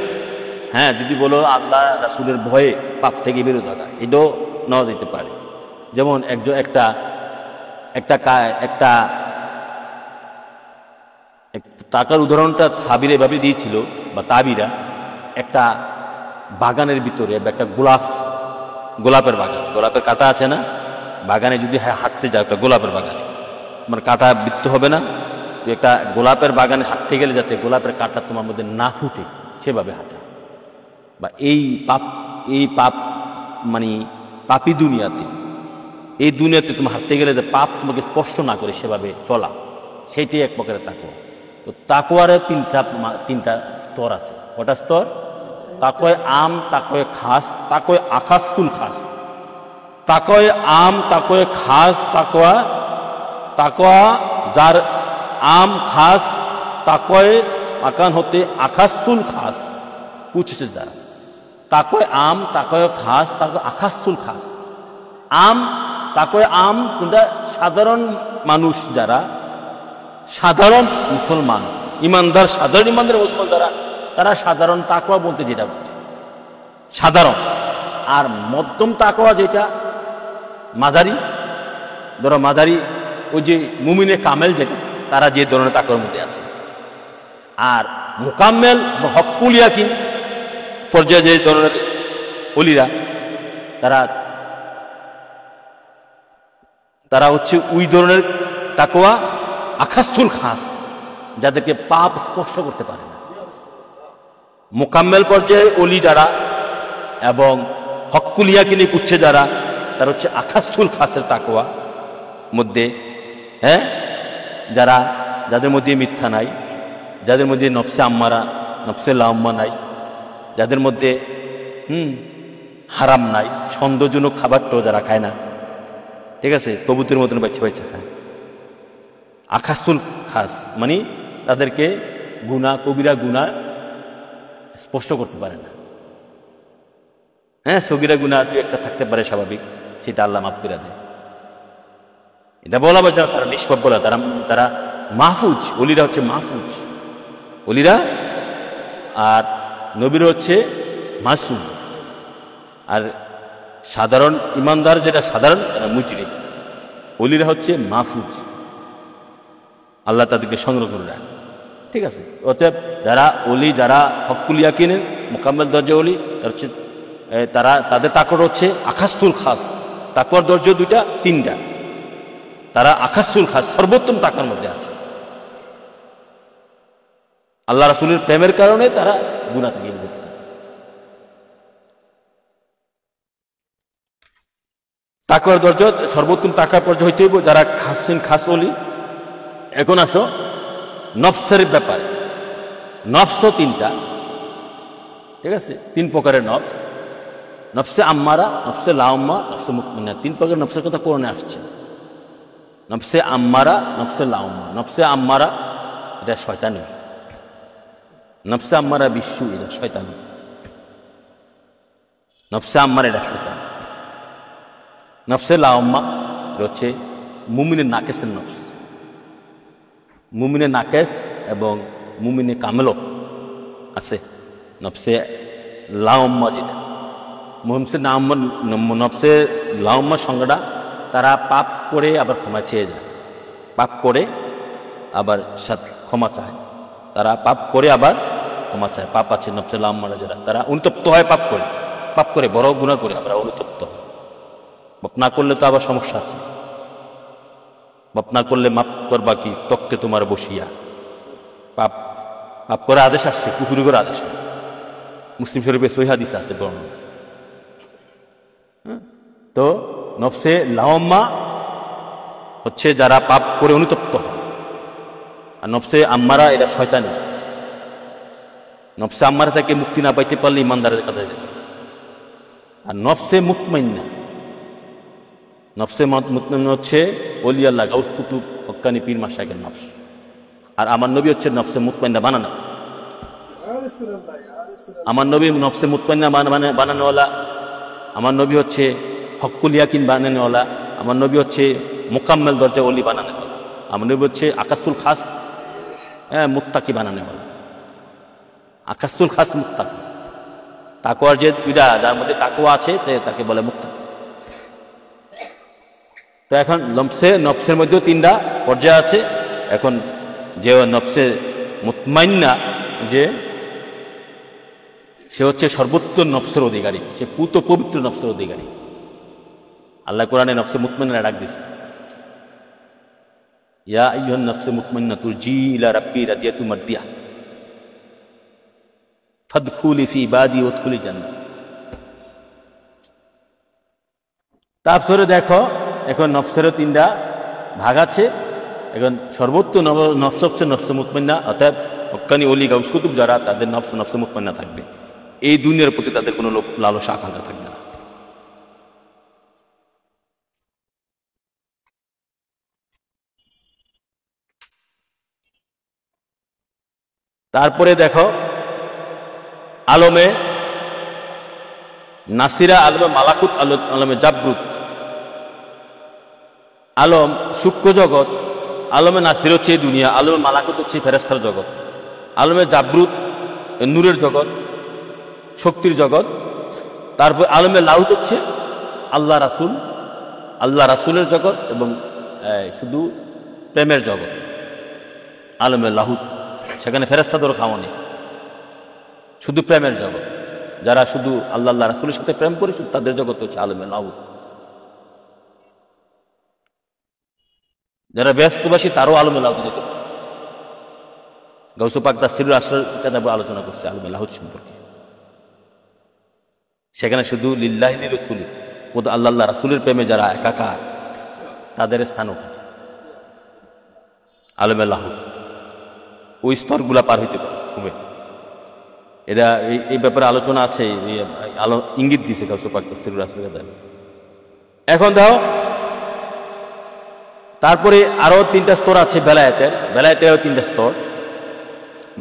হ্যাঁ, যদি বলো আল্লাহ রাসূলের ভয়ে পাপ থেকে বিরত থাকা, এটাও নেওয়া যেতে পারে। যেমন একটা টাকার উদাহরণটা সাবির এভাবে দিয়েছিল, বা তাবিরা, একটা বাগানের ভিতরে একটা গোলাপের বাগান, গোলাপের কাঁটা আছে না, বাগানে যদি হাঁটতে যাও, একটা গোলাপের বাগানে, তোমার কাঁটা বৃত্ত হবে না, তুই একটা গোলাপের বাগানে হাঁটতে গেলে যাতে গোলাপের কাঁটা তোমার মধ্যে না ফুটে সেভাবে হাঁটা। বা এই পাপ মানে পাপী দুনিয়াতে, এই দুনিয়াতে তুমি হাঁটতে গেলে যে পাপ তোমাকে স্পর্শ না করে সেভাবে চলা, সেইটাই এক প্রকারের তাকওয়া। তো তাকওয়ার তিনটা স্তর আছে। কটা স্তর? তাকওয়ায় আম, তাকওয়ায় খাস, তাকওয়ায় আকাশুল খাস। তাকওয়ায় আম, তাকওয়ায় খাস, তাকওয়া যার আম খাস, তাকওয়ায় আকান হতে আকাশুল খাস পুছেছে যারা। তাকওয়ায় আম, তাকওয়ায় খাস, তাকওয়ায় আকাশুল খাস। আম, তাকওয়ায় আম কোনটা? সাধারণ মানুষ যারা, সাধারণ মুসলমান, ইমানদার, সাধারণ ইমানদার মুসলমান যারা, তারা সাধারণ তাকওয়া বলতে যেটা বুঝে সাধারণ। আর মধ্যম তাকওয়া যেটা মাঝারি, ধরো মাঝারি, ওই যে মুমিনে কামেল যেটা, তারা যে ধরনের তাকওয়ার মধ্যে আছে। আর মুকাম্মেল হক্কুল ইয়াকিন পর্যায়ে যে ধরনের ওলিরা, তারা হচ্ছে ওই ধরনের তাকওয়া আকাশুল খাস, যাদেরকে পাপ স্পর্শ করতে পারে না। মোকাম্মেল পর্যায়ে অলি যারা এবং হক্কুল ইয়াকিনে পুচ্ছে যারা, তারা হচ্ছে আকাশুল খাসের তাকওয়া মধ্যে, হ্যাঁ, যাদের মধ্যে মিথ্যা নাই, যাদের মধ্যে নফসে আম্মারা, নফসে লাম্মা নাই, যাদের মধ্যে হারাম নাই, সন্দেহজনক খাবারটাও যারা খায় না, ঠিক আছে, কবুতরের মতন বাচ্চা বাচ্চা খায়। আকাশুল খাস মানে তাদেরকে কবিরা গুনাহ স্পষ্ট করতে পারে না। হ্যাঁ, সগিরা গুনাহ দু একটা থাকতে পারে স্বাভাবিক, সেটা আল্লাহ মাফ করে দেয়। এটা বলা বোঝা, তারা নিষ্পাপ বলা, তারা মাহফুজ। অলিরা হচ্ছে মাহফুজ, অলিরা। আর নবীর হচ্ছে মাসুম। আর সাধারণ ইমানদার যেটা সাধারণ, তারা মুজরিম। অলিরা হচ্ছে মাহফুজ, আল্লাহ তাদেরকে সংগ্রহ করে রাখে, ঠিক আছে। অতএব যারা অলি, যারা হক্কুল ইয়াকিনের মোকাম্মেল দরজা অলি, তাদের তাকওয়া হচ্ছে আকাশুল খাস। তাকওয়ার দরজা দুইটা, তিনটা। তারা আকাশুল খাস, সর্বোত্তম তাকওয়ার মধ্যে আছে। আল্লাহ রাসূলের প্রেমের কারণে তারা গুনাহ থেকে মুক্ত। তাকওয়ার দরজা সর্বোত্তম তাকওয়ার পর্যায়ে হইতে হইব যারা খাস অলি। এখন আসো নফসের ব্যাপারে। নফসও তিনটা, ঠিক আছে, তিন প্রকারের নফস। নফসে আম্মারা, নফসে লাউম্মা, নফসে মুতমাইন্না। তিন প্রকারের নফসের কথা কোরআনে আসছে। নফসে আম্মারা, নফসে লাউম্মা। নফসে আম্মারা এটা শয়তানি, নফসে আম্মারা বিশ্বু, এটা শয়তানি। নফসে আম্মারা এটা শয়তান। নফসে লাউম্মা হচ্ছে মুমিনের নাকেসের নফস। মুমিনের নাকেস এবং মুমিনে কামেলও আছে। নফসে লাউম্মা যেটা, নফসে লাউম্মার সংজ্ঞাটা, তারা পাপ করে আবার ক্ষমা চেয়ে যায়। পাপ করে আবার ক্ষমা চায়, তারা পাপ করে আবার ক্ষমা চায়। পাপ আছে নফসে লাউম্মারা যারা, তারা অনুতপ্ত হয় পাপ করে বড় গুনাহ করে আবার অনুতপ্ত হয়। মাপ না করলে তো আবার সমস্যা আছে। মাপ না করলে মাপ করবা কি তক্তে তোমার বসিয়া। পাপ করে আদেশ আসছে, কুফরি করে আদেশ। মুসলিম শরীফে সহিহ হাদিস আছে বর্ণনা। তো নফসে লাওম্মা হচ্ছে যারা পাপ করে অনুতপ্ত হয়। আর নফসে আম্মারা এটা শয়তানি। নফসে আম্মারা থেকে মুক্তি না পাইতে পারলে ইমানদারের কাছে যাবে। আর নফসে মুতমাইন্না, নফসে মুতমাইন্না হচ্ছে ওলি আল্লাহ, গাউস কুতুব, হক্কানি পীর মাশায়েখের নফস। আর আমার নবী হচ্ছে নফসে মুতমাইন্না বানানো। আমার নবী নফসে মুতমাইন্না বানানোওয়ালা। আমার নবী হচ্ছে হক্কুল ইয়াকিন বানানোওয়ালা। আমার নবী হচ্ছে মুকাম্মেল দরজা ওলি বানানোওয়ালা। আমার নবী হচ্ছে আকাশুল খাস, হ্যাঁ, মুত্তাকি বানানোওয়ালা। আকাশুল খাস মুত্তাকি। তাকওয়ার যে দুইটা, যার মধ্যে তাকওয়া আছে তাকে বলে মুত্তাকি। তো এখন নফসের মধ্যেও তিনটা পর্যায়ে আছে। এখন যে নফসে মুতমাইন্না, যে সে হচ্ছে সর্বোত্তম নফসের অধিকারী, সে পবিত্র নফসের অধিকারী। আল্লাহ কোরআনে নফসে মুতমাইন্না ডাক দিয়েছে, ইয়া আইয়ুহান নফসে মুতমাইন্না তুরজি ইলা রাব্বি রাদিয়াতু মারদিয়া ফাদখুলি ফি ইবাদি ওয়াদখুলি জান্নাহ। তারপরে দেখো এখন নফসেরও 3টা ভাগ আছে। এখন সর্বোচ্চ নফস হচ্ছে নফসে মুতমাইন্না, অর্থাৎ হক্কানি ওলি গাউস কুতুব যারা, তাদের নফসে মুতমাইন্না থাকবে। এই দুনিয়ার প্রতি তাদের কোনো লালসা আকাঙ্ক্ষা থাকবে না। তারপরে দেখো আলমে নাসিরা, আলমে মালাকুত, আলমে জাবরুত। আলম সূক্ষ্ম জগৎ, আলমে নাসির হচ্ছে এই দুনিয়া, আলমে মালাকুত হচ্ছে ফেরেশতার জগৎ, আলমে জাবরুত নূরের জগৎ, শক্তির জগৎ। তারপর আলমে লাহুত হচ্ছে আল্লাহ রাসূল, আল্লাহ রাসূলের জগৎ এবং শুধু প্রেমের জগৎ। আলমে লাহুত, সেখানে ফেরেশতাদেরও খাওয়া নেই, শুধু প্রেমের জগৎ। যারা শুধু আল্লাহ রাসূলের সাথে প্রেম করে, শুধু তাদের জগৎ হচ্ছে আলমে লাহুত। যারা ব্যস্তবাসী তারও আলমে লাহুত যেতে পারে। গাউসে পাক তাফসীরুল আসরার কিতাবে আলোচনা করছে আলমে লাহুত সম্পর্কে। সেখানে শুধু লিল্লাহি লিরাসূলি, আল্লাহ রাসূলের প্রেমে যারা একাকার, তাদের স্থান আলমে লাহুত। ওই স্তরগুলা পার হইতে হবে। এটা এই ব্যাপারে আলোচনা আছে, ইঙ্গিত দিছে গাউসে পাক তাফসীরুল আসরার কিতাবে। এখন দাও তারপরে আরো 3টা স্তর আছে বেলায়েতের। বেলায়েতের 3টা স্তর,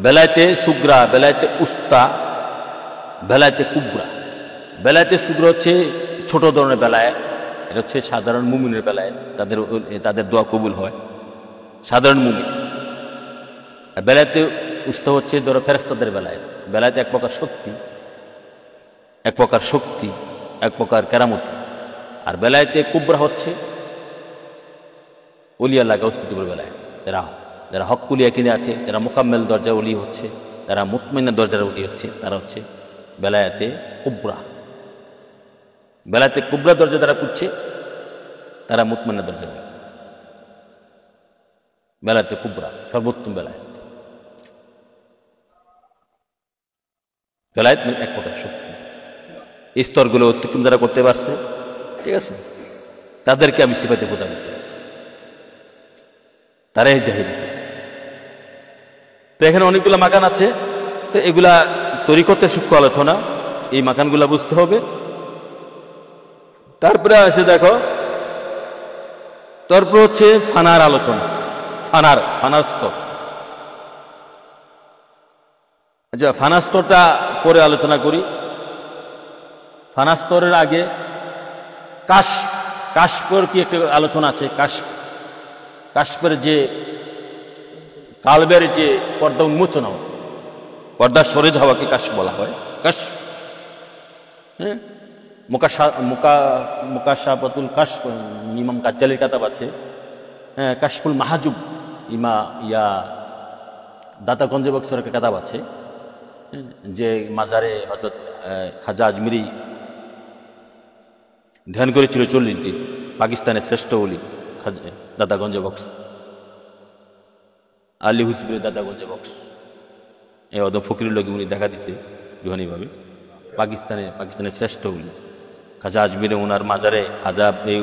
বেলায়েতে সুগরা, বেলায়েতে উস্তা, বেলায়েতে কুবরা। বেলায়েতে সুগরা হচ্ছে ছোট ধরনের বেলায়েত, এটা হচ্ছে সাধারণ মুমিনের বেলায়েত, তাদের দোয়া কবুল হয়, সাধারণ মুমিন। বেলায়েতে উস্তা হচ্ছে ধরো ফেরেশতাদের বেলায়েত। বেলায়েতে এক প্রকার শক্তি, এক প্রকার কেরামতি। আর বেলায়েতে কুবরা হচ্ছে ওলি আল্লাহ গাউস কুতুবের বেলায়, যারা হক্কুলিয়া কিনে আছে, যারা মোকাম্মেল দরজার ওলি হচ্ছে, যারা মুতমাইন্না দরজার ওলি হচ্ছে, তারা হচ্ছে বেলায়েতে কুবরা। বেলায়েতে কুবরা দরজা যারা পুচ্ছে তারা মুতমাইন্না দরজার ওলি। বেলায়েতে কুবরা সর্বোত্তম বেলায়েত। বেলায়েত এক প্রকার শক্তি। এই স্তরগুলো অতিক্রম যারা করতে পারছে, ঠিক আছে, তাদেরকে আমি সিফাতে খোদা বলতে চাচ্ছি, তারাই জাহিদ। তো এখানে অনেকগুলো মাকান আছে, তো এগুলা তরিকতের সূক্ষ্ম আলোচনা, এই মাকানগুলা বুঝতে হবে। তারপরে আসে দেখো, তারপর হচ্ছে ফানার আলোচনা, ফানার স্তর। আচ্ছা, ফানার স্তরটা পরে আলোচনা করি। ফানার স্তরের আগে কাশফের কি একটা আলোচনা আছে। কাশফের যে কালবের যে পর্দা উন্মোচন হয়, পর্দা সরে যাওয়াকে কাশফ বলা হয়। কাশফ, হ্যাঁ, মুকাশাফাতুল কাশফ ইমাম কাজ্জালির কিতাব আছে। হ্যাঁ, কাশফুল মাহাজুব দাতা গঞ্জে বক্সের একটা কিতাব আছে, যে মাজারে হযরত খাজা আজমিরি ধ্যান করেছিল 40 দিন। পাকিস্তানের শ্রেষ্ঠ ওলি দাদাগঞ্জে বক্স, আলী হুসবির দাদাগঞ্জে বক্স। এই অদম ফকিরুল লোক উনি দেখা দিছে রুহানিভাবে। পাকিস্তানের শ্রেষ্ঠ ওলি খাজা আজমিরে, ওনার মাজারে খাজা এই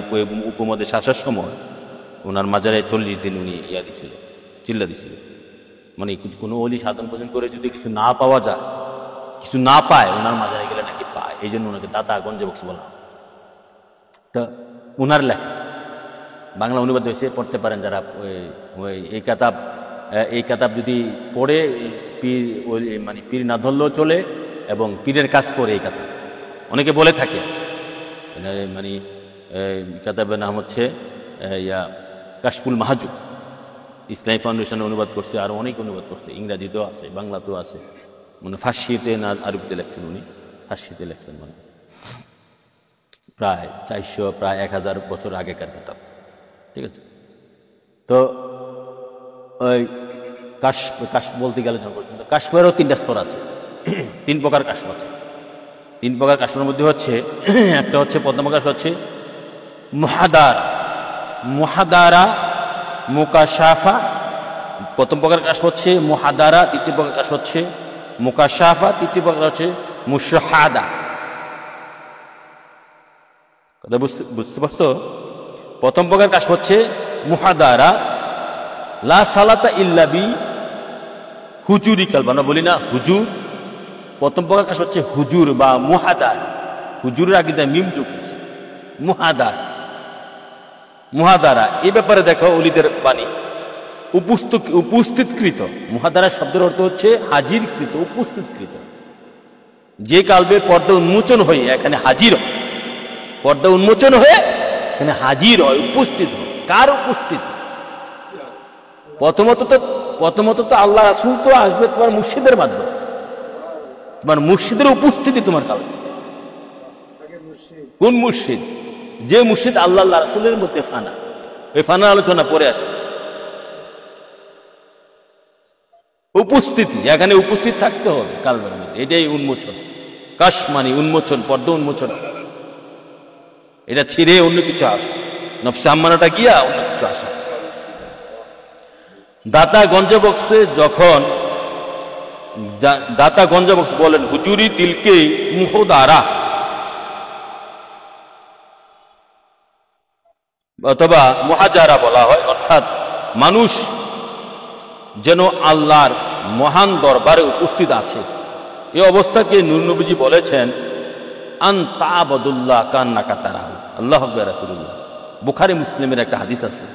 উপমদেশ আসার সময় ওনার মাজারে 40 দিন উনি চিল্লা দিছিল। মানে কোনো অলি সাধন ভোজন করে যদি কিছু না পাওয়া যায়, কিছু না পায়, ওনার মাজারে গেলে নাকি পায়। এই জন্য ওনাকে দাদাগঞ্জে বক্স বলা। তো ওনার লেখা বাংলা অনুবাদ হয়েছে, পড়তে পারেন যারা। এই কিতাব যদি পড়ে মানে পীর না ধরলেও চলে, এবং পীরের কাজ করে এই কিতাব। অনেকে বলে থাকে, মানে কিতাবের নাম হচ্ছে কাশফুল মাহাজুব। ইসলামী ফাউন্ডেশনে অনুবাদ করছে, আরো অনেক অনুবাদ করছে, ইংরাজিতেও আছে, বাংলাতেও আছে। মানে ফার্সিতে না আরবিতে লেখছেন উনি, ফার্সিতে লেখছেন। মানে প্রায় 400 প্রায় 1000 বছর আগেকার কিতাব, ঠিক আছে। তো ওই কাশফ বলতে গেলে কাশফেরও 3টা স্তর আছে, 3 প্রকার কাশফ আছে। 3 প্রকার কাশফের মধ্যে হচ্ছে একটা হচ্ছে পদ্মা কাশফ, হচ্ছে মুহাদারা, মুহাদারা, মুকাশাফা। প্রথম প্রকার কাজ হচ্ছে মুহাদারা, দ্বিতীয় প্রকার কাজ হচ্ছে মুকাশাফা, তৃতীয় প্রকার হচ্ছে মুশাহাদা। কথা বুঝতে পারছো? প্রথম প্রকার কাজ হচ্ছে মুহাদারা, লা সালাতা ইল্লা বি হুজুরি কালব, আমরা বলি না হুজুর। প্রথম প্রকার কাজ হচ্ছে হুজুর বা মুহাদার। হুজুরের আগে মিম যোগ করছে, মুহাদার, মুহাদারা। এই ব্যাপারে দেখো ওলিদের বাণী, উপস্থিতকৃত। মুহাদারা শব্দের অর্থ হচ্ছে হাজিরকৃত, উপস্থিতকৃত। যে কালবে পর্দা উন্মোচন হয়ে এখানে হাজির হয়, পর্দা উন্মোচন হয়ে এখানে হাজির হয়, উপস্থিত হয়। কার উপস্থিতি? প্রথমত তো আল্লাহ রাসূল তো আসবে তোমার মুর্শিদের মাধ্যমে, তোমার মুর্শিদের উপস্থিতি তোমার কালবে। কোন মুর্শিদ? যে মুর্শিদ আল্লাহ রাসূলের মধ্যে ফানা। ওই ফানা আলোচনা পরে আসে। উপস্থিতি, এখানে উপস্থিত থাকতে হবে কালবের মধ্যে। এটাই উন্মোচন। কাশমানি উন্মোচন, পর্দা উন্মোচন। এটা ছিঁড়ে অন্য কিছু আসা, নফসে আম্মারাটা গিয়া অন্য কিছু আসা। দাতা গঞ্জবক্সে যখন দাতা গঞ্জবক্স বলেন হুজুরি তিলকে মুহদারা, অথবা মুহাজারা বলা হয়, অর্থাৎ মানুষ যেন আল্লাহর মহান দরবারে উপস্থিত আছে। এই অবস্থাকে নূর নবীজি বলেছেন আন তা'বুদুল্লাহ কান্নাকা তারাহু। আল্লাহু আকবার। রাসূলুল্লাহ, বুখারী মুসলিমের একটা হাদিস আছে,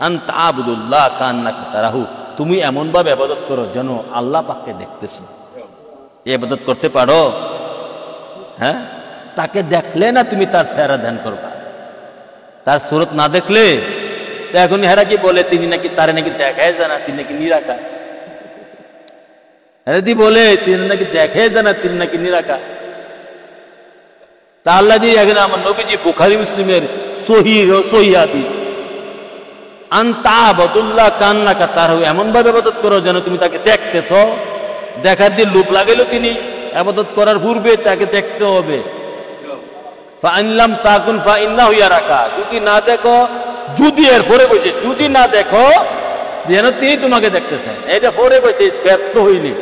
আন তা'বুদুল্লাহ কান্নাকা তারাহু, তুমি এমন ভাবে ইবাদত করো যেন আল্লাহ পাককে দেখতেছো। এই ইবাদত করতে পারো? হ্যাঁ, তাকে দেখলে না তুমি তার চেহারা ধ্যান করবা, তার সুরত না দেখলে। এখন হেরা কি বলে তিনি নাকি তারে নাকি দেখায় জানা, তিনি নাকি নিরাকার। হেরাদি বলে তিনি নাকি দেখায় জানা, তিনি নাকি নিরাকার। তা আল্লাহ দিয়ে এখানে আমার নবীজি বুখারী মুসলিমের সহিহ হাদিস, আন তা'বুদুল্লাহ কান্নাকা তারাহু, এমন ভাবে ইবাদত করো যেন তুমি তাকে দেখতেছ। দেখার দিয়ে লোভ লাগাইলো তিনি, ইবাদত করার পূর্বে তাকে দেখতে হবে। ফাইন লাম তাকুন ফাইন্নাহু ইয়ারাকা, যদি না দেখো, যদি এর পরে কইছে যদি না দেখো যেন তিনি তোমাকে দেখতেছেন। এটা পরে কইছে, ব্যর্থ হইনি।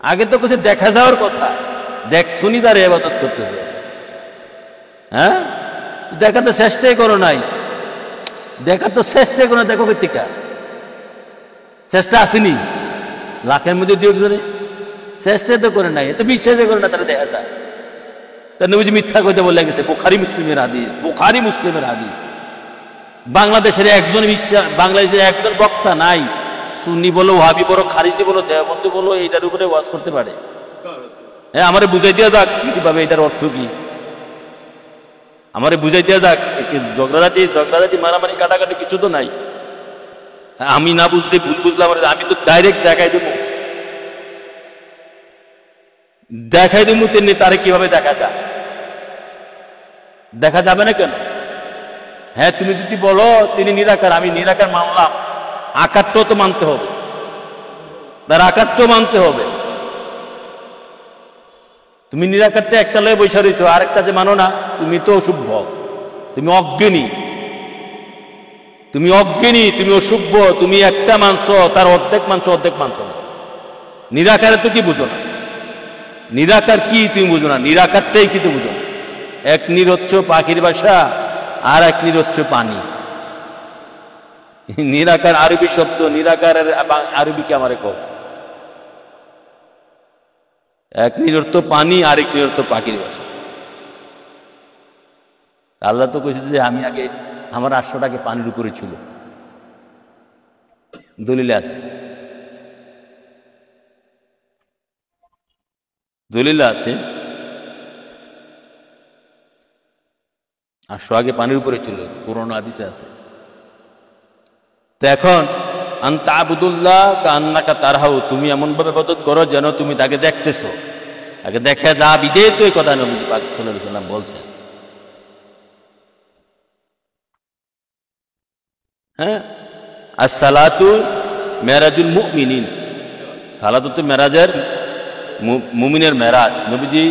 আগে তো কইছে দেখা যাওয়ার কথা, দেখ শুনি তার ইবাদত করতেছে। হ্যাঁ, দেখা তো চেষ্টাই করো নাই, দেখা তো চেষ্টাই করো না। দেখো কর্তিকা চেষ্টা আসেনি লাখের মধ্যে দুই একজনে, চেষ্টাই তো করে নাই, এত বিশ্বাসই করে না তারা দেখা যায়। তার নবীজি মিথ্যা কইতে বলে গেছে। বুখারী মুসলিমের হাদিস, বুখারী মুসলিমের হাদিস। বাংলাদেশের একজন বক্তা নাই, সুন্নি বলো, ওয়াহাবি বলো, খারিজি বলো, দেওবন্দি বলো, এইটার উপরে ওয়াজ করতে পারে। হ্যাঁ, আমারে বুঝাই দেওয়া যাক কিভাবে, এটার অর্থ কি আমারে বুঝাই দেওয়া যাক। ঝগড়াঝাটি মারামারি কাটাকাটি কিছু তো নাই। আমি না বুঝলে ভুল বুঝলাম, আমি তো ডাইরেক্ট দেখাই দেবো তেমনি তারে কিভাবে দেখা যায়। দেখা যাবে না কেন? হ্যাঁ, তুমি যদি বলো তিনি নিরাকার, আমি নিরাকার মানলাম, আকারটাও তো মানতে হবে, তার আকারটাও মানতে হবে। তুমি নিরাকারটা একটা লয়ে বসে রয়েছো, আরেকটা যে মানো না, তুমি তো অসভ্য, তুমি অজ্ঞানী, তুমি অসভ্য। তুমি একটা মানছো, তার অর্ধেক মানছো, অর্ধেক মানছো না। নিরাকারে তো কি বুঝো না? নিরাকার কি তুমি বুঝো না? নিরাকারটাই কি তুমি বুঝো না? এক নির হচ্ছে পাখির বাসা, আর এক নির হচ্ছে পানি। নিরাকার আরবি শব্দ, নিরাকারের আরবি কি আমারে কও? এক নিরর্থ পানি, আরেক নিরর্থ পাখির বাসা। আল্লাহ তো কইছে যে আমি আগে আমার 800 টাকা পানির উপরে ছিল, দলিলে আছে, দলিলে আছে। 800 আগে পানির উপরে ছিল, পুরনো হাদিসে আছে। তো এখন আন তা'বুদুল্লাহ কান্নাকা তারাহু, তুমি এমন ভাবে ইবাদত করো যেন তুমি তাকে দেখতেছো। তাকে দেখে যা বিদে তো এই কথা নবী পাক সাল্লাল্লাহু আলাইহি ওয়াসাল্লাম বলছেন। হ্যাঁ, as-salatu মেরাজুল মুমিনিন, সালাত তো মেরাজের, মুমিনের মেরাজ। নবীজি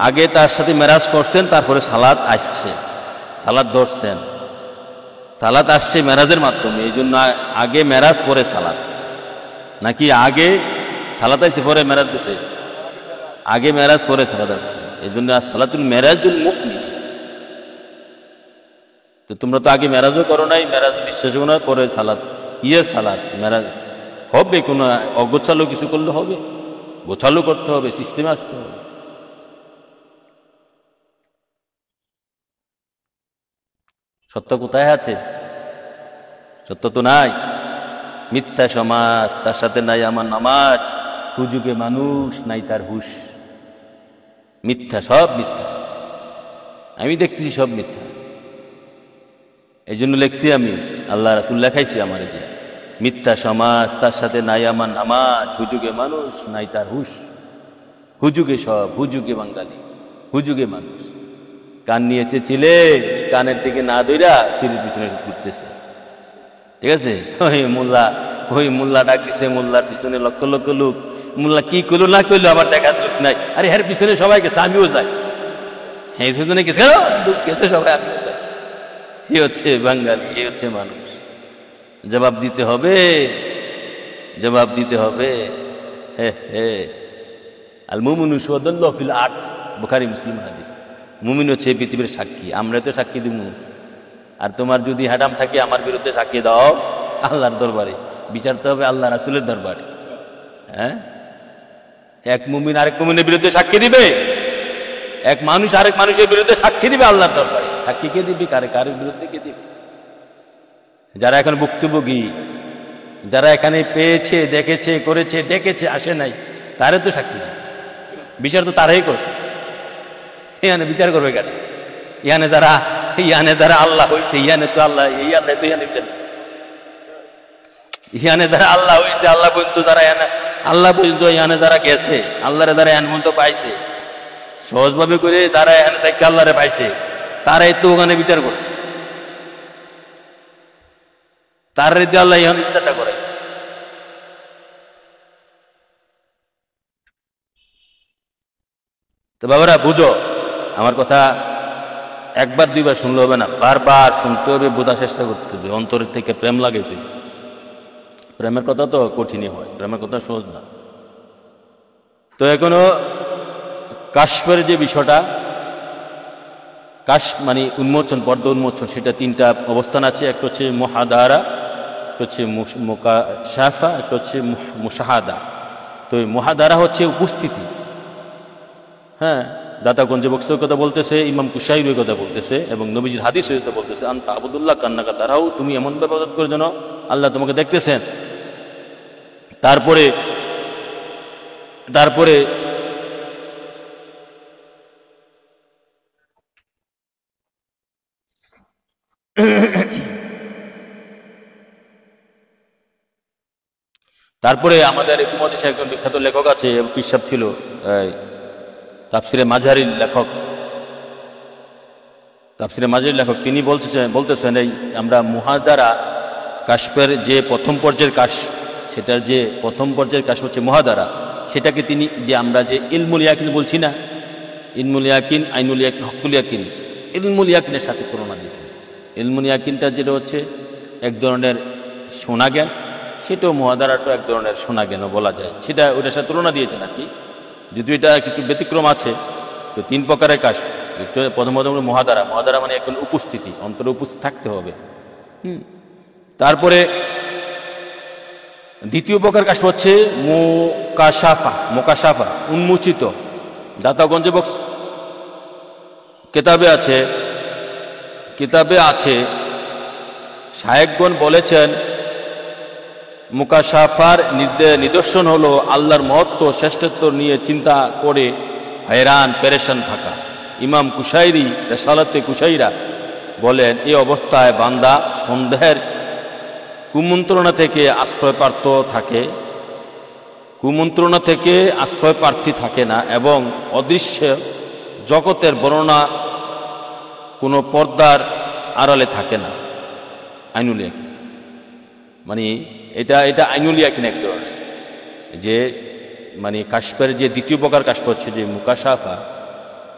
আগে তার সাথে মেরাজ করছেন, তারপরে সালাত আসছে। সালাত ধরছেন। সালাত আসছে মেরাজের মাধ্যমে, এই জন্য আগে মেরাজ পরে সালাত, নাকি আগে সালাত আসছে পরে মেরাজ গেছে? আগে মেরাজ পরে সালাত আসছে, এই জন্য সালাতুল মেরাজুল মুমিন। তো তোমরা তো আগে মেরাজও করো নাই, মেরাজ বিশ্বাস করো না, পরে সালাত। ইয়ে সালাত মেরাজ হবে? কোনো অগোছালো কিছু করলে হবে? গোছালো করতে হবে, সিস্টেমে আসতে হবে। সত্য কোথায় আছে? সত্য তো নাই, মিথ্যা সমাজ, তার সাথে নাই আমার নামাজ, হুজুগে মানুষ নাই তার হুশ। মিথ্যা, সব মিথ্যা, আমি দেখতেছি সব মিথ্যা। এই জন্য লেখছি আমি, আল্লাহ রাসূল লেখাইছি আমার, যে মিথ্যা সমাজ, তার সাথে নাই আমার নামাজ, হুজুগে মানুষ নাই তার হুশ। হুজুগে সব, হুজুগে বাঙালি, হুজুগে মানুষ। কান নিয়েছে ছিলে, কানের দিকে না দইরা চিলের পিছনে ঘুরতেছে। ঠিক আছে, ওই মোল্লা ডাক দিছে, মোল্লার পিছনে লক্ষ লক্ষ লোক। মোল্লা কি করলো না করলো আমার দেখার লোক নাই। আরে হ্যাঁ, পিছনে সবাই গেছে, আমিও যাই। হ্যাঁ, পিছনে গেছে, গেছে সবাই, আমিও যাই। এ হচ্ছে বাঙালি, এ হচ্ছে মানুষ। জবাব দিতে হবে, জবাব দিতে হবে। হে হে, আল মুমিনু শুহাদাল্লাহ ফিল আরদ, বুখারী মুসলিম হাদিস। মুমিন হচ্ছে পৃথিবীর সাক্ষী, আমরা তো সাক্ষী দিব। আর তোমার যদি হারাম থাকে আমার বিরুদ্ধে সাক্ষী দাও আল্লাহর দরবারে, বিচার তো হবে আল্লাহ রাসূলের দরবারে। হ্যাঁ, এক মুমিন আরেক মুমিনের বিরুদ্ধে সাক্ষী দিবে, এক মানুষ আরেক মানুষের বিরুদ্ধে সাক্ষী দিবে আল্লাহর দরবারে। সাক্ষী কে দিবে? কারের বিরুদ্ধে কে দিবে? যারা এখন ভুক্তভোগী, যারা এখানে পেয়েছে, দেখেছে, করেছে, ডেকেছে, আসে নাই, তারে তো সাক্ষী দিবে। বিচার তো তারাই করবে। ইয়ানে বিচার করবে কেন? ইয়ানে যারা আল্লাহ হয়েছে, ইয়ানে তো আল্লাহ, এই আল্লাহ তো ইয়ানে বিচার। ইয়ানে যারা আল্লাহ হয়েছে, আল্লাহ পর্যন্ত যারা আল্লাহ পর্যন্ত ইয়ানে যারা গেছে, আল্লাহরে যারা এন পর্যন্ত পাইছে, সহজভাবে করে তারা এখানে থেকে আল্লাহরে পাইছে, তারাই তো ওখানে বিচার করে। তার রীতি আল্লাহ এখানে বিচারটা করে। তো বাবারা বুঝো, আমার কথা একবার দুইবার শুনলে হবে না, বারবার শুনতে হবে, বোঝার চেষ্টা করতে হবে, অন্তরের থেকে প্রেম লাগাইতে হবে। প্রেমের কথা তো কঠিনই হয়, প্রেমের কথা সহজ না। তো এখনো কাশফের যে বিষয়টা, কাশ মানে উন্মোচন, পর্দা উন্মোচন, সেটা তিনটা অবস্থান আছে। একটা হচ্ছে মুহাদারা, একটা হচ্ছে মুকাশাফা, একটা হচ্ছে মুশাহাদা। তো মুহাদারা হচ্ছে উপস্থিতি। হ্যাঁ, দাতাগঞ্জে বক্সের কথা বলতেছে, ইমাম কুশাইরের কথা বলতেছে, এবং নবীজির হাদিসের কথা বলতেছে, আনতা আবুদুল্লাহ কান্নাকা তারাও, তুমি এমন ইবাদত করে যেন আল্লাহ তোমাকে দেখতেছেন। তারপরে তারপরে আমাদের উপমহাদেশে একজন বিখ্যাত লেখক আছে, পিসাব ছিল, তাফসিরে মাঝারির লেখক, তিনি বলতেছেন এই আমরা মুহাদারা কাশফের যে প্রথম পর্যায়ের কাশ, সেটার যে প্রথম পর্যায়ের কাশ হচ্ছে মুহাদারা, সেটাকে তিনি যে আমরা যে ইলমুল ইয়াকিন বলছি না, ইলমুল ইয়াকিন, আইনুল ইয়াকিন, হকুল ইয়াকিন, ইলমুল ইয়াকিনের সাথে তুলনা দিয়েছেন। ইলমুল ইয়াকিনটা যেটা হচ্ছে এক ধরনের শোনা জ্ঞান, সেটাও মুহাদারাটাও এক ধরনের শোনা জ্ঞানও বলা যায়, সেটা ওটার সাথে তুলনা দিয়েছেন আর কি। যদিও এটা কিছু ব্যতিক্রম আছে। তো তিন প্রকারের কাশ। প্রথমত মুহাদারা মানে একজন উপস্থিতি, অন্তরে উপস্থিত থাকতে হবে। তারপরে দ্বিতীয় প্রকার কাশ হচ্ছে মুকাশাফা, উন্মোচিত। দাতাগঞ্জ বক্স কিতাবে আছে শায়েখগণ বলেছেন মুকাশাফার নিদর্শন হলো আল্লাহর মহত্ব, শ্রেষ্ঠত্ব নিয়ে চিন্তা করে হয়রান পেরেশান থাকা। ইমাম কুশাইরি রিসালাতে কুশাইরা বলেন, এই অবস্থায় বান্দা সন্দেহের কুমন্ত্রণা থেকে আশ্রয় প্রার্থী থাকে না, এবং অদৃশ্য জগতের বর্ণনা কোনো পর্দার আড়ালে থাকে না। আইনুল ইয়াকিন মানে এটা আইনুল ইয়াকিন এক ধরনের, যে মানে কাশফের যে দ্বিতীয় প্রকার কাশফ হচ্ছে যে মুকাশাফা,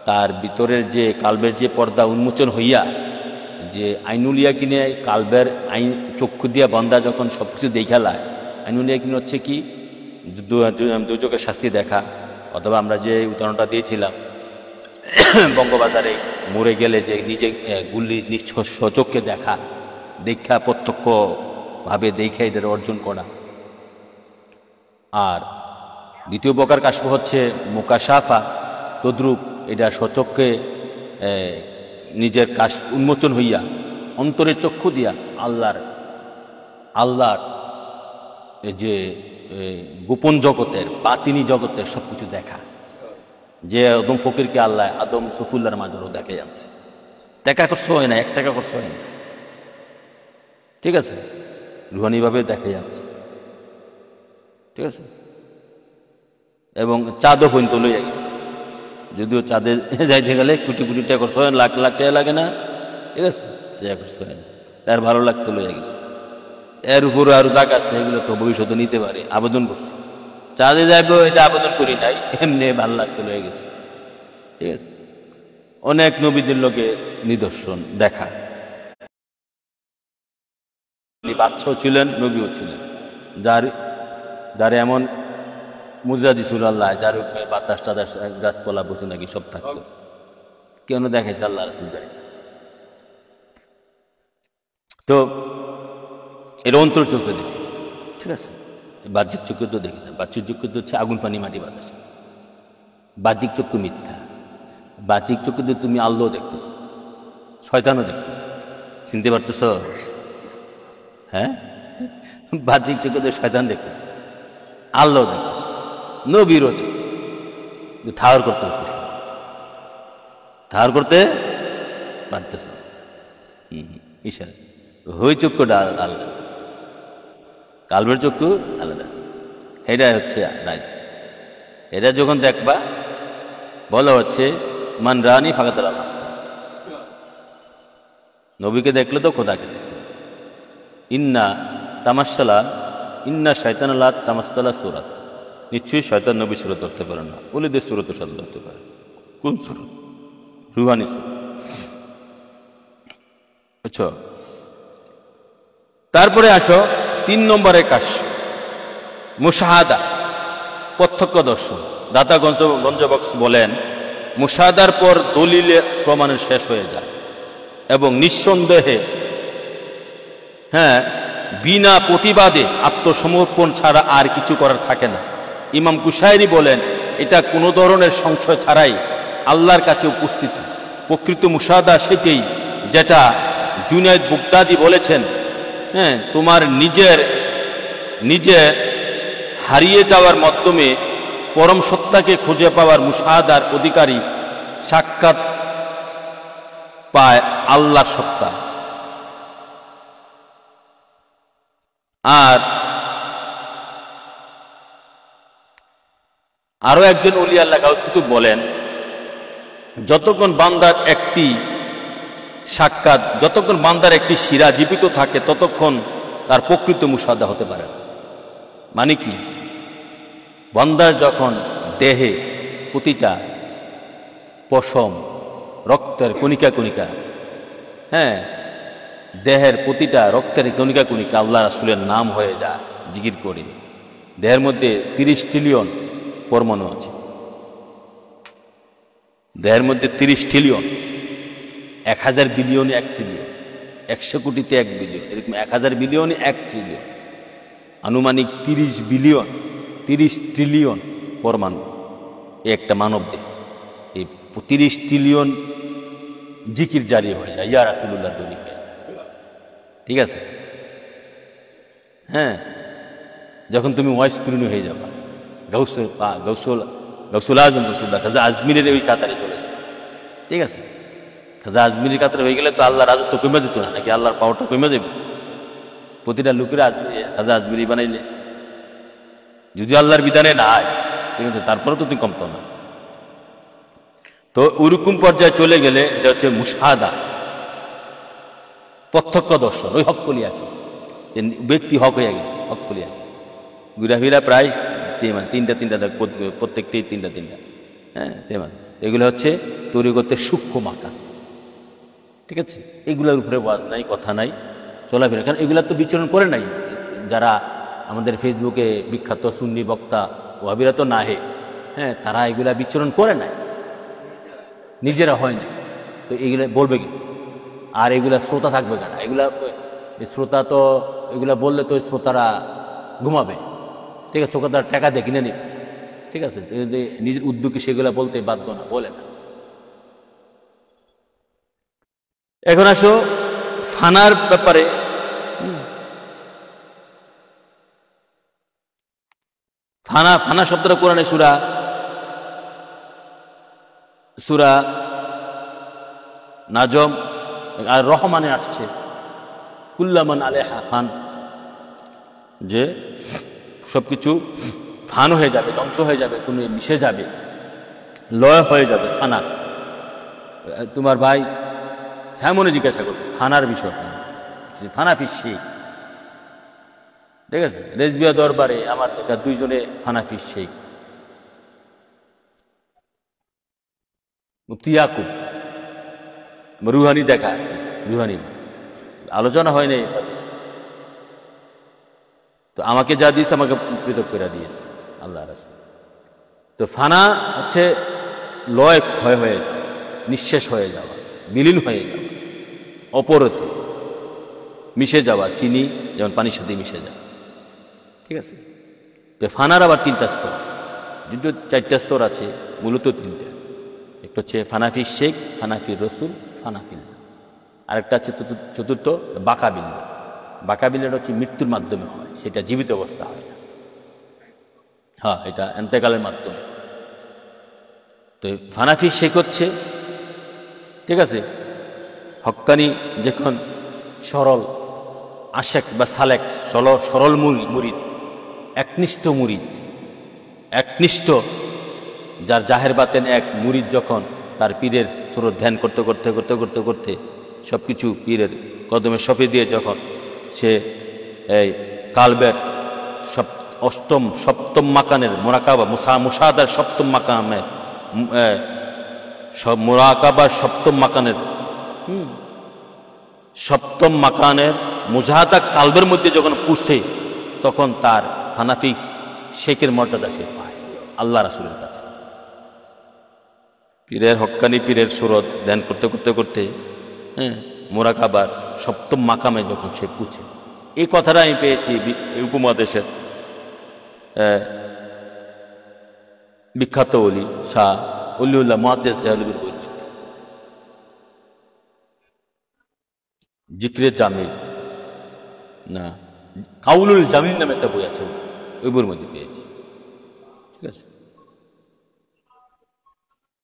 তার ভিতরের যে কালবের যে পর্দা উন্মোচন হইয়া যে আইনুলিয়া কিনে কালবের আইন চক্ষু দিয়া বন্দা যখন সব কিছু দেখালায়, আইনুলিয়া কিনে হচ্ছে কি দুচোখের শাস্তি দেখা, অথবা আমরা যে উদাহরণটা দিয়েছিলাম বঙ্গবাজারে মরে গেলে যে নিজে গুলি সচক্ষে দেখা, প্রত্যক্ষভাবে দেখে এদের অর্জন করা। আর দ্বিতীয় প্রকার কাশফ হচ্ছে মুকাশাফা, তদ্রূপ এটা সচক্ষে নিজের কাশ উন্মোচন হইয়া অন্তরের চক্ষু দিয়া আল্লাহর যে গোপন জগতের বাতিনি জগতের সবকিছু দেখা, যে আদম ফকিরকে আল্লাহ আদম সফুল্লার মাঝেও দেখে যাচ্ছে, দেখা করতে হয় না, 1 টাকা করতে হয় না, ঠিক আছে, রুহানিভাবে দেখে যাচ্ছে, ঠিক আছে। এবং চাঁদও পর্যন্ত লইয়া গেছে, যদিও চাঁদে যাইতে গেলে কোটি কোটি টাকা করতে হয়, লাখ লাখ টাকা লাগে না, ঠিক আছে, যা করতে হয় না, তার ভালো লাগছে লইয়া গেছে। এর উপরে আরো জায়গা আছে, এগুলো তো ভবিষ্যতে নিতে পারে, আবেদন করছে, চাঁদে যাইব এটা আবেদন করি নাই, এমনি ভালো লাগছে লইয়া গেছে, ঠিক আছে। অনেক নবীদের লোকে নিদর্শন দেখা, বাদশাও ছিলেন, নবীও ছিলেন, যার এমন মুজরা দিছিল আল্লাহ, যার উপরে বাতাস টাতাস গাছপালা বসে নাকি সব থাকতো, কেন দেখাইছে আল্লাহ রাসূল জানে। তো এর অন্তর চোখে দেখেছে, ঠিক আছে, বাহ্যিক চোখে তো দেখি না, বাহ্যিক চোখে তো হচ্ছে আগুন পানি মাটি বাতাস, বাহ্যিক চক্ষু মিথ্যা। বাহ্যিক চক্ষু দিয়ে তুমি আল্লাহ দেখতেছ, শয়তানও দেখতেছ, চিনতে পারতেছ? হ্যাঁ, বাহ্যিক চক্ষু দিয়ে শয়তান দেখতেছ, আল্লাহ দেখতেছ, নবীরও দেখতেছ, ধার করতে পারতেছ, ধার করতে পারতেছ, ইশারা। ওই চক্ষুটা আলাদা, কালবের চক্ষু আলাদা, এটা হচ্ছে রাইট। এটা যখন দেখবা বলা হচ্ছে মান রানি ফাঁকাতাল, নবীকে দেখলে তো খোদাকে দেখতে। ইন্না তামাশালা ইন্না শয়তানাল্লাহ তামাশালা সুরাত, নিশ্চয়ই শয়তান নবী সুরত ধরতে পারে না, ওলিদের সুরত সাথে ধরতে পারে। কোন সুরত? রুহানি সুরত, বুঝছো? তারপরে আসো 3 নম্বরের কাজ, মুশাহাদা, প্রত্যক্ষ দর্শন। দাতা গঞ্জবক্স বলেন মুশাহাদার পর দলিলে প্রমাণের শেষ হয়ে যায় এবং নিঃসন্দেহে বিনা প্রতিবাদে আত্মসমর্পণ ছাড়া আর কিছু করার থাকে না। ইমাম কুশাইরি বলেন এটা কোনো ধরনের সংশয় ছাড়াই আল্লাহর কাছে উপস্থিতি। প্রকৃত মুশাহাদা সেটাই যেটা জুনায়েদ বুগদাদি বলেছেন, তোমার নিজে হারিয়ে যাওয়ার মাধ্যমে পরম সত্তাকে খুঁজে পাওয়ার মুশাহাদার অধিকারী সাক্ষাৎ পায় আল্লাহর সত্তা। আর আরো একজন ওলি আল্লাহ গাউস কুতুব বলেন যতক্ষণ বান্দার একটি শিরা জীবিত থাকে ততক্ষণ তার প্রকৃত মুশাহাদা হতে পারে না। মানে কি? বান্দার যখন দেহে প্রতিটা পশম, রক্তের কণিকা কণিকা, দেহের প্রতিটা রক্তের কণিকা কণিকা আল্লাহ রাসূলের নাম হয়ে যায় জিকির করে, দেহের মধ্যে 30 ট্রিলিয়ন পরমাণু আছে, দেহের মধ্যে 30 ট্রিলিয়ন, 1000 বিলিয়নে 1 ট্রিলিয়ন, 100 কোটিতে 1 বিলিয়ন, এরকম 1000 বিলিয়নে 1 ট্রিলিয়ন, আনুমানিক 30 ট্রিলিয়ন পরমাণু একটা মানব দেহ। এই 30 ট্রিলিয়ন জিকির জারি হয়ে যায়, ইয়া রাসূলুল্লাহ ধ্বনি হয়ে যায়, ঠিক আছে? যখন তুমি ওয়াইসপূর্ণ হয়ে যাবা, গাউসুল আজম রাসূলুল্লাহ খাজা আজমিরের ওই কাতারে চলে যাবে, ঠিক আছে? খাজা আজমিরের কাতারে হয়ে গেলে তো আল্লাহর রাজত্ব কমে যেত না, নাকি আল্লাহর পাওয়ারটা কমে যাবে? প্রতিটা লোকের খাজা আজমিরি বানাইলে যদি আল্লাহর বিধানে না হয়, ঠিক আছে, তারপরে তো তুমি কমতো না। তো ওইরকম পর্যায়ে চলে গেলে এটা হচ্ছে মুশাহাদা, প্রত্যক্ষ দর্শন। ওই হকলিয়াকে ব্যক্তি হক হয়ে গেল, হকলিয়াকে ঘুরাফিরা প্রায় তিনটা প্রত্যেকটাই তিনটা, সেম। এগুলো হচ্ছে তরিকতের সূক্ষ্ম মাকা, ঠিক আছে, এগুলোর উপরে ওয়াজ নাই, কথা নাই, চলাফেরা, কারণ এগুলা তো বিচরণ করে নাই যারা আমাদের ফেসবুকে বিখ্যাত সুন্নি বক্তা ওয়াহাবিরা তো নাহে, হ্যাঁ, তারা এগুলা বিচরণ করে নাই, নিজেরা হয় না, তো এগুলা বলবে কি? আর এগুলা শ্রোতা থাকবে কেন? এগুলা শ্রোতা তো এগুলা বললে তো শ্রোতারা ঘুমাবে, ঠিক আছে, শ্রোতারা টাকা দিয়ে কিনে নিবে, ঠিক আছে, নিজের উদ্যোগে সেগুলা বলতে বাধ্য না, বলে না। এখন আসো ফানার ব্যাপারে। ফানা, ফানা শব্দটা কোরআনে সূরা নাজম আর রহমানে আসছে, কুল্লামান আলাইহা ফান, যে সবকিছু ফান হয়ে যাবে, ধ্বংস হয়ে যাবে, কোনো মিশে যাবে, লয় হয়ে যাবে। ফানা, তোমার ভাই সামনে জিজ্ঞাসা করবে ফানার বিষয়, ফানা ফিস, ঠিক আছে, রেজবিয়া দরবারে আমার দেখা দুইজনে ফানা ফিস শেখ, মুফতি ইয়াকুব, রুহানি দেখা, রুহানি আলোচনা হয় নাই, তো আমাকে যা দিয়েছে আমাকে পৃথক করে দিয়েছে আল্লাহ রাসূল। তো ফানা হচ্ছে লয় ক্ষয় হয়ে যাওয়া, নিঃশেষ হয়ে যাওয়া, বিলীন হয়ে যাওয়া, অপরতে মিশে যাওয়া, চিনি যেমন পানির সাথে মিশে যায়, ঠিক আছে। তো ফানার আবার তিনটা স্তর, যদিও চারটা স্তর আছে, মূলত তিনটা। একটা হচ্ছে ফানাফি শেখ, ফানাফি রসুল, ফানাফিল্লা। আরেকটা হচ্ছে চতুর্থ বাকাবিল্লা। বাকাবিল্লাটা হচ্ছে মৃত্যুর মাধ্যমে হয়, সেটা জীবিত অবস্থা হয় না, হ্যাঁ, এটা এন্তেকালের মাধ্যমে। তো ফানাফি শেখ হচ্ছে, ঠিক আছে, হক্কানি যখন সরল আশেক বা সালেক, সরল মুরিদ, একনিষ্ঠ মুরিদ, একনিষ্ঠ, যার জাহের বাতেন এক মুরিদ, যখন তার পীরের সুরত ধ্যান করতে করতে করতে করতে করতে সবকিছু পীরের কদমে সঁপে দিয়ে যখন সে এই কালবের সপ্তম মাকানের মোরাকাবা, মুসাদার সপ্তম মাকামের মোরাকাবার সপ্তম মাকানের মুজাহাদা কালবের মধ্যে যখন পুষছে, তখন তার ফানাফি শেখের মর্যাদা সে পায় আল্লাহ রাসূলের কাছে। পীরের হক্কানি পীরের সুরত ধ্যান করতে করতে করতে, হ্যাঁ, মোরাকাবার সপ্তম মাকামে যখন সে পুছে, এই কথাটা আমি পেয়েছি উপমহাদেশের বিখ্যাত ওলি শাহ ওলিউল্লাহ মুহাদ্দিস দেহলভীর বই, জিক্রে জামিল না, কাউলুল জামিল নামে একটা বই আছে, ওই বইয়ের মধ্যে পেয়েছি, ঠিক আছে,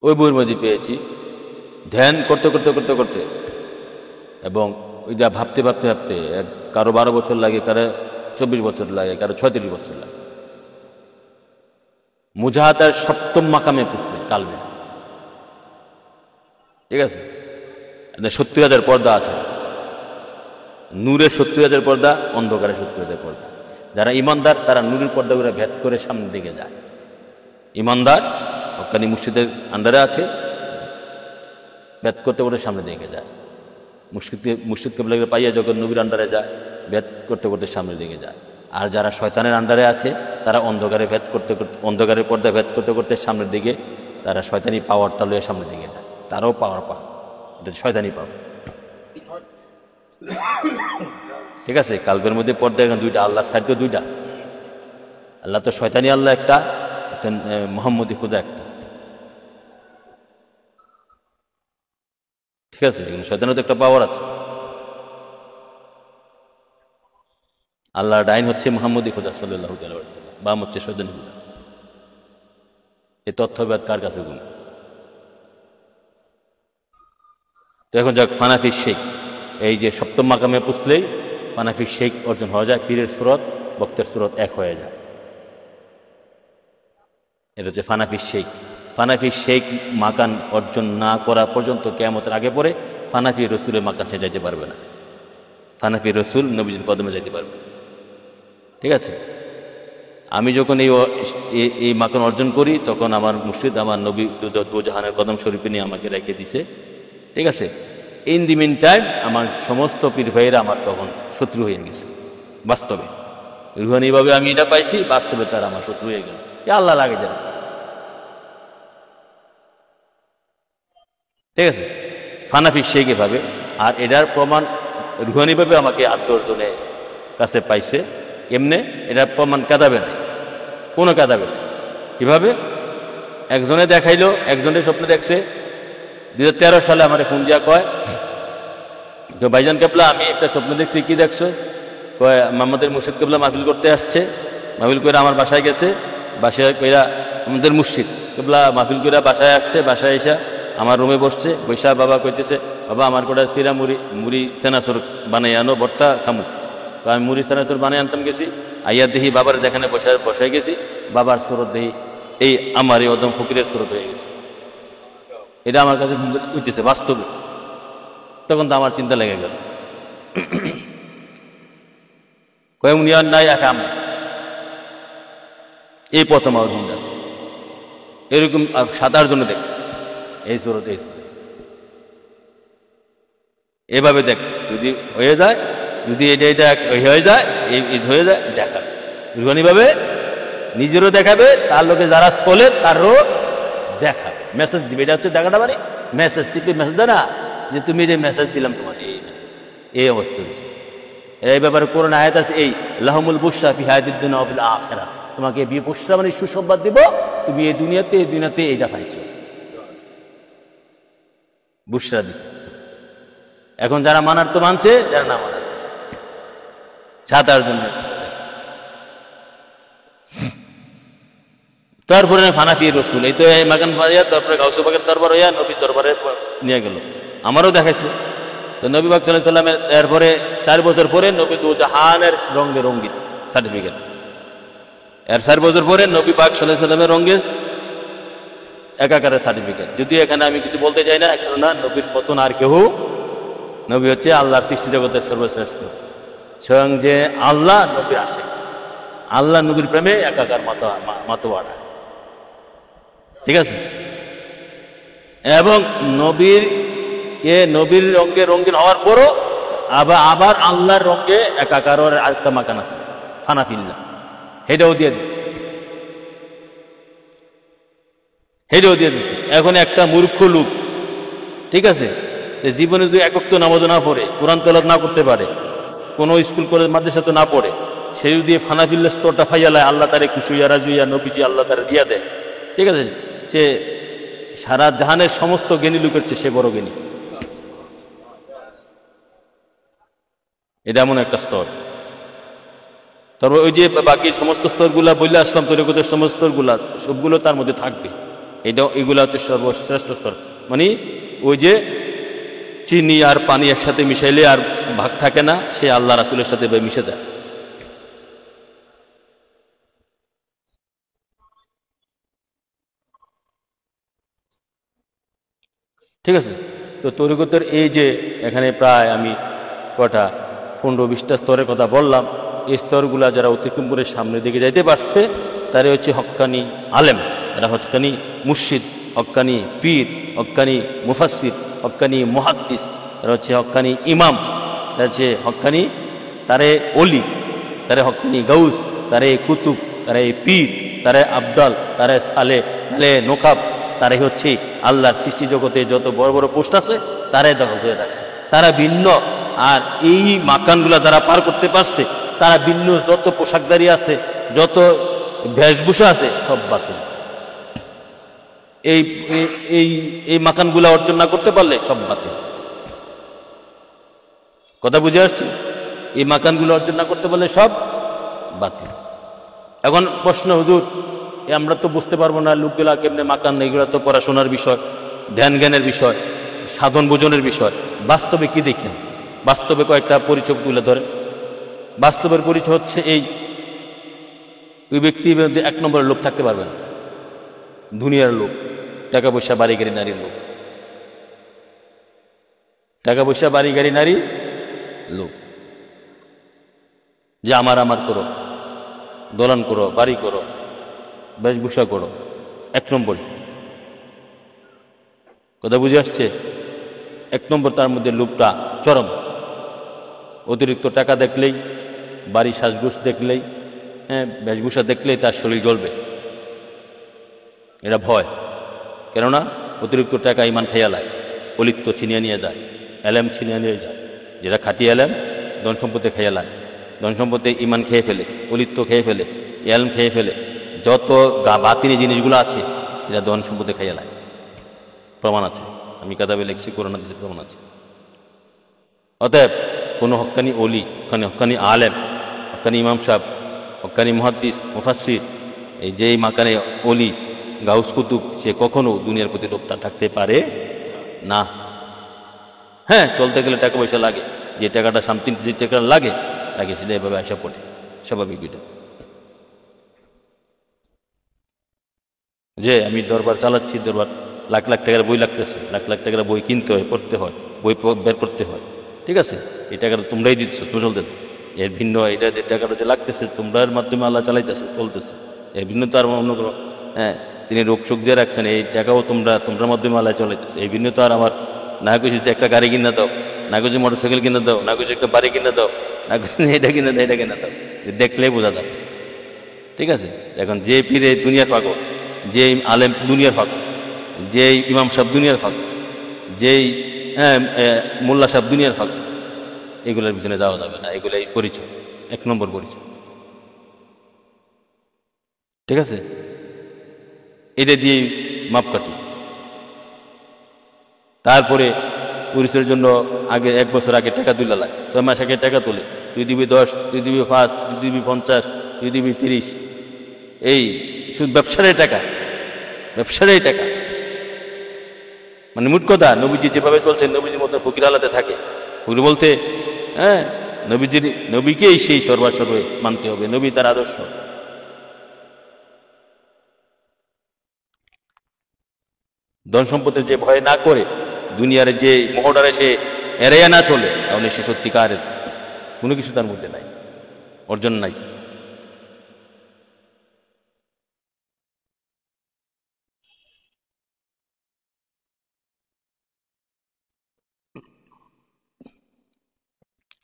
ওই বইয়ের মধ্যে পেয়েছি। ধ্যান করতে করতে করতে করতে, এবং ওইটা ভাবতে ভাবতে ভাবতে, কারো 12 বছর লাগে, কারো 24 বছর লাগে, কারো 36 বছর লাগে, মুজাহাদার সপ্তম মাকামে পুষলে কালবে, ঠিক আছে। 70,000 পর্দা আছে, নূরের 70,000 পর্দা, অন্ধকারের 70,000 পর্দা। যারা ইমানদার তারা নূরের পর্দাগুলো ভেদ করে সামনের দিকে যায়, ইমানদার হক্কানি মুর্শিদের আন্ডারে আছে, ভেদ করতে করতে সামনে দিকে যায়। মুর্শিদ কেবলাকে পাইয়া যখন নবীর আন্ডারে যায়, ভেদ করতে করতে সামনের দিকে যায়। আর যারা শয়তানের আন্ডারে আছে, তারা অন্ধকারে ভেদ করতে করতে, অন্ধকারের পর্দা ভেদ করতে করতে সামনের দিকে, তারা শয়তানি পাওয়ারটা লয়ে সামনের দিকে যায়, তারাও পাওয়ার পায়, এটা শয়তানি পাওয়ার, ঠিক আছে। কালবের মধ্যে পর্দা এখন দুইটা, আল্লাহর সাইড তো দুইটা, আল্লাহ তো শয়তানি আল্লাহ একটা, মোহাম্মদী খুদা একটা, ঠিক আছে। শয়তানের তো একটা পাওয়ার আছে। আল্লাহর ডাইন হচ্ছে মুহাম্মদী খুদা সাল্লাল্লাহু আলাইহি ওয়াসাল্লাম, বাম হচ্ছে শয়তানি খুদা। এই তথ্যবাদ কার কাছে গুণ? তো এখন যাক, ফানাফি শেখ, এই যে সপ্তম মাকামে পুষলেই ফানাফি শেখ অর্জন হয়ে যায়, পীরের সুরত বক্তের সুরত এক হয়ে যায়, এটা হচ্ছে ফানাফি শেখ। ফানাফি শেখ মাকান অর্জন না করা পর্যন্ত কিয়ামতের আগে পরে ফানাফি রসুলের মাকান সে যাইতে পারবে না, ফানাফি রসুল নবীজির কদমে যাইতে পারবে না, ঠিক আছে। আমি যখন এই মাকান অর্জন করি, তখন আমার মুর্শিদ আমার নবী দুজাহানের কদম শরীফে নিয়ে আমাকে রেখে দিছে, ঠিক আছে। ইন দি মিন টাইম আমার সমস্ত পীর ভাইয়েরা আমার তখন শত্রু হয়ে গেছে। বাস্তবে রুহানিভাবে আমি এটা পাইছি, বাস্তবে তারা আমার শত্রু হয়ে গেল। আল্লাহ লাগে যাচ্ছে, ঠিক আছে। ফানাফি শেখ এভাবে, আর এটার প্রমাণ রুহানিভাবে আমাকে 8-10 জনের কাছে পাইছে। এমনে এটার প্রমাণ কাঁদাবে না, কোনো কাঁদাবে না। কিভাবে? একজনে দেখাইলো, একজনের স্বপ্নে দেখছে 2013 সালে আমার ফোন দিয়া কয়, ভাইজান কেবলা আমি একটা স্বপ্ন দেখছি। কি দেখছো? কয় মোহাম্মদের মুর্শিদ কেবলা মাহফিল করতে আসছে, মাহফিল করে আমার বাসায় গেছে, বাসায় কইরা আমাদের মুর্শিদ কেবলা মাহফিল করে বাসায় আসছে, বাসায় এসা আমার রুমে বসছে, বৈশা বাবা কইতেছে, বাবা আমার কোটা সিরা মুড়ি সেনাসুর বানাই আনো, ভর্তা খামু। আমি মুড়ি সেনাসুর বানাই আনতাম, গেছি আইয়া দেহি বাবার যেখানে বসায় গেছি, বাবার সুরত দেহি এই আমার এই অদম ফকিরের সুরত হয়ে গেছে। এটা আমার কাছে হইতেছে বাস্তবে। তখন তো আমার চিন্তা লেগে গেল, কয় উনি আর নাই, একা আমি। এই প্রথম আমার চিন্তা এরকম 7-8 জনে দেখছে এই সুরত, এই এভাবে দেখ, যদি হয়ে যায়, যদি এটা হয়ে যায়, এই হয়ে যায়, দেখা রুহানিভাবে নিজেরও দেখাবে, তার লোকে যারা চলে তারও দেখাবে, মেসেজ দিবে। এটা হচ্ছে দেখাটা, মানে মেসেজ টিপে মেসেজ দেয় না যে তুমি যে মেসেজ দিলাম তোমার, এই মেসেজ, এই অবস্থা হয়েছে। এই ব্যাপারে কোরআন আয়াত আছে, এই লাহুমুল বুশরা ফি হায়াতিদ দুনিয়া ওয়া ফিল আখিরাহ, তোমাকে বিয়ে বুশরা মানে সুসংবাদ দিব, তুমি এই দুনিয়াতে এইটা পাইছো, বুশরা দিছে। এখন যারা মানার তো মানছে, যারা না মানার 7-8 জন। তারপরে ফানাফি রসুল, এই তো মাকান ভাইয়া, তারপরে গাউসে পাকের দরবার হইয়া নবীর দরবারে নিয়ে গেল। আমারও দেখাইছে তো নবী পাক সাল্লাল্লাহু আলাইহি সাল্লামের। এরপরে 4 বছর পরে নবী দু জাহানের রঙে রঙ্গিত সার্টিফিকেট। 4 বছর পরে নবী পাক সাল্লাল্লাহু আলাইহি সাল্লামের রঙে একাকারের সার্টিফিকেট। যদিও এখানে আমি কিছু বলতে চাই না, কেননা নবীর মতন আর কেউ, নবী হচ্ছে আল্লাহর সৃষ্টি জগতের সর্বশ্রেষ্ঠ। স্বয়ং যে আল্লাহ নবীর আসে, আল্লাহ নবীর প্রেমে একাকার মাতোয়ারা, ঠিক আছে। এবং নবীর রঙে রঙিন হওয়ার পরও আবার আল্লাহর রঙে একাকার আরেকটা মাকান আছে, ফানাফিল্লাহ, হেটাও দিয়ে দিচ্ছে, এখন একটা মূর্খ লোক, ঠিক আছে, জীবনে যদি একক তো নামাজ না পড়ে, কোরআন তেলাওয়াত না করতে পারে, কোনো স্কুল কলেজ মাদ্রাসা তো না পড়ে, সে যদি ফানাফিল্লাহ স্তরটা ফাইয়ালায়, আল্লাহ তারে খুশুইয়া রাজুইয়া নবীজি আল্লাহ তারে দিয়া দেয়, ঠিক আছে, সে সারা জাহানের সমস্ত জ্ঞানী লোকের চেয়ে সে বড় জ্ঞানী। এটা এমন একটা স্তর। তারপর ওই যে বাকি সমস্ত স্তরগুলা বললে আসলাম, তরিকতের সমস্ত স্তরগুলা সবগুলো তার মধ্যে থাকবে। এগুলা হচ্ছে সর্বশ্রেষ্ঠ স্তর। মানে ওই যে চিনি আর পানি একসাথে মিশাইলে আর ভাগ থাকে না, সে আল্লাহ রাসূলের সাথে মিশে যায়। ঠিক আছে। তো তরিকতের এই যে এখানে প্রায় আমি কটা 15-20টা স্তরের কথা বললাম, এই স্তরগুলা যারা অতিক্রম করে সামনের দিকে যাইতে পারছে, তারা হচ্ছে হক্কানি আলেম, এরা হক্কানি মুর্শিদ, হক্কানি পীর, হক্কানি মুফাসসির, হক্কানি মুহাদ্দিস, তারা হচ্ছে হক্কানি ইমাম, তারা হচ্ছে হক্কানি, তারে অলি, তারে হক্কানি গাউস, তারে কুতুব, তারে পীর, তারে আবদাল, তারে সালে, তারে নোকাব, তারাই হচ্ছে আল্লাহর সৃষ্টি জগতে যত বড় বড় পোস্ট আছে তারাই দখল করে রাখছে। তারা ভিন্ন, আর এই মাকানগুলা যারা পার করতে পারছে, তারা ভিন্ন, যত পোশাকদারি আছে, যত বেশভূষা আছে, সব বাতিল। এই এই এই মাকানগুলা অর্জন না করতে পারলে সব বাতিল। কথা বুঝে আসছে? এই মাকানগুলো অর্জন না করতে পারলে সব বাতিল। এখন প্রশ্ন, হুজুর আমরা তো বুঝতে পারবো না লোকগুলা কেমনে মাকান, এগুলো তো পড়াশোনার বিষয়, ধ্যান জ্ঞানের বিষয়, সাধন ভোজনের বিষয়। বাস্তবে কি দেখেন? বাস্তবে কয়েকটা পরিচয় তুলে ধরেন। বাস্তবের পরিচয় হচ্ছে এই, ওই ব্যক্তির মধ্যে 1 নম্বরের লোক থাকতে পারবে না, দুনিয়ার লোক, টাকা পয়সা বাড়ি গাড়ি নারীর লোক, টাকা পয়সা বাড়ি গাড়ি নারী লোক, যে আমার করো, দলান করো, বাড়ি করো, বেশভূষা করো, 1 নম্বর। কথা বুঝে আসছে? এক নম্বর তার মধ্যে লোভটা চরম। অতিরিক্ত টাকা দেখলেই, বাড়ি সাজগোজ দেখলেই, বেশভূষা দেখলেই তার শরীর জ্বলবে, এটা ভয়। কেননা অতিরিক্ত টাকা ইমান খাইয়া লাগে, অলিপ্ত ছিনিয়ে নিয়ে যায়, এলেম ছিনিয়ে নিয়ে যায়। যেটা খাঁটি এলেম ধন সম্পত্তি খেয়ে লাগে, ধন সম্পত্তি ইমান খেয়ে ফেলে, অলিপ্ত খেয়ে ফেলে, এলম খেয়ে ফেলে, যত বাতিনি জিনিসগুলো আছে সেটা ধন সম্পত্তি খেয়ে লাগে। প্রমাণ আছে, আমি কাতাবে লিখছি, কোরআন হাদিসে প্রমাণ আছে। অতএব কোনো হক্কানি অলি, হক্কানি আলেম, হক্কানি ইমাম সাহেব, হক্কানি মুহাদ্দিস, মুফাসসির, এই যেই মাকানে অলি, গাউস কুতুব, সে কখনো দুনিয়ার প্রতি লোভ তার থাকতে পারে না। হ্যাঁ, চলতে গেলে টাকা পয়সা লাগে, যে টাকাটা শান্তি, যে টাকা লাগে তাকে সেটা এভাবে আসা পড়ে, স্বাভাবিক। এটা যে আমি দরবার চালাচ্ছি, দরবার লাখ লাখ টাকার বই লাগতেছে, লাখ লাখ টাকার বই কিনতে হয়, পড়তে হয়, বই বের করতে হয়, ঠিক আছে, এই টাকাটা তোমরাই দিচ্ছ, তুমি চলতেছে। এর ভিন্ন এটা যে টাকাটা যে লাগতেছে তোমরার মাধ্যমে আল্লাহ চালাইতেছে, চলতেছে, এর ভিন্ন তো আর অন্য কোনো, তিনি রোগ শোক দিয়ে রাখছেন, এই টাকাও তোমরার মাধ্যমে আল্লাহ চালাইতেছে। এই ভিন্ন তো আর আমার না কিছু একটা গাড়ি কিনে দাও, না কিছু মোটরসাইকেল কিনে দাও, না কিছু একটা বাড়ি কিনে দাও, না কিছু এটা কিনে দাও, এটা কিনে দাও, দেখলেই বোঝা যায়, ঠিক আছে। এখন যে পীরে দুনিয়ার পাগল, যে আলেম দুনিয়ার পাগল, যে ইমাম সাহেব দুনিয়ার পাগল, যেই মোল্লা সাহেব দুনিয়ার পাগল, এগুলোর পিছনে যাওয়া যাবে না। এগুলাই পরিচয়, এক নম্বর পরিচয়, ঠিক আছে। এটা দিয়ে মাপকাঠি। তারপরে পরিচয়ের জন্য আগে 1 বছর আগে টাকা তুলে লাগে, 6 মাস আগে টাকা তোলে, তুই দিবি 10, তুই দিবি 5, তুই দিবি 50, তুই দিবি 30, এই শুধু ব্যবসারই টাকা, ব্যবসারই টাকা। মানে মোট কথা, নবীজি যেভাবে চলছেন, নবীজির মতো ফকির আলাদা থাকে। ফকির বলতে নবীকেই সেই সর্বাসর্বে মানতে হবে, নবী তার আদর্শ। ধন সম্পদের যে ভয় না করে, দুনিয়ার যে মহড়ারে সে এড়াইয়া না চলে, তাহলে সে সত্যিকারের কোনো কিছু তার মধ্যে নাই, অর্জন নাই।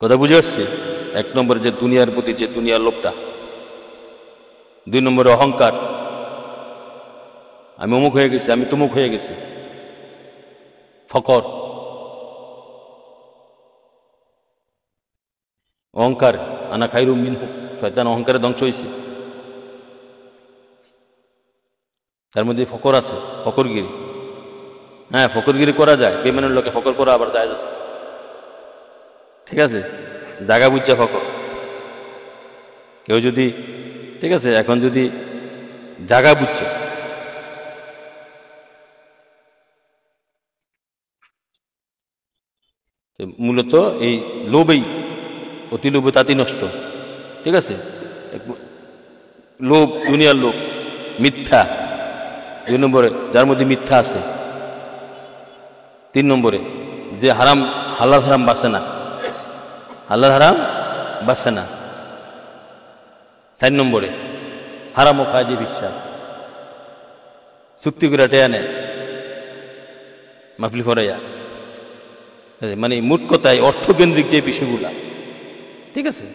কথা বুঝে আসছে? 1 নম্বরে যে দুনিয়ার প্রতি যে দুনিয়ার লোভটা, 2 নম্বরে অহংকার, আমি অমুক হয়ে গেছি, আমি তমুক হয়ে গেছি, ফকর, অহংকার, আনা খাইরু মিনহু, শয়তান অহংকারে ধ্বংস হয়েছে, তার মধ্যে ফকর আছে, ফকরগিরি। হ্যাঁ, ফকরগিরি করা যায়, বেমানের লোকে ফকর করা আবার যায় আছে, ঠিক আছে, জায়গা বুঝছে ফকর। কেউ যদি, ঠিক আছে, এখন যদি জায়গা বুঝছে, মূলত এই লোভেই, অতি লোভে তাঁতি নষ্ট, ঠিক আছে। লোভ, দুনিয়ার লোভ, মিথ্যা 2 নম্বরে, যার মধ্যে মিথ্যা আছে। 3 নম্বরে যে হারাম, হালাল হারাম বাঁচে না, হালাল হারাম বাঁচে না। 4 নম্বরে হারাম ও খায় যে বিশ্বাস, চুক্তি করে টেয়া নেয়, মাফলি ফরাইয়া, মানে মোট কথায় অর্থকেন্দ্রিক যে বিষয়গুলা, ঠিক আছে,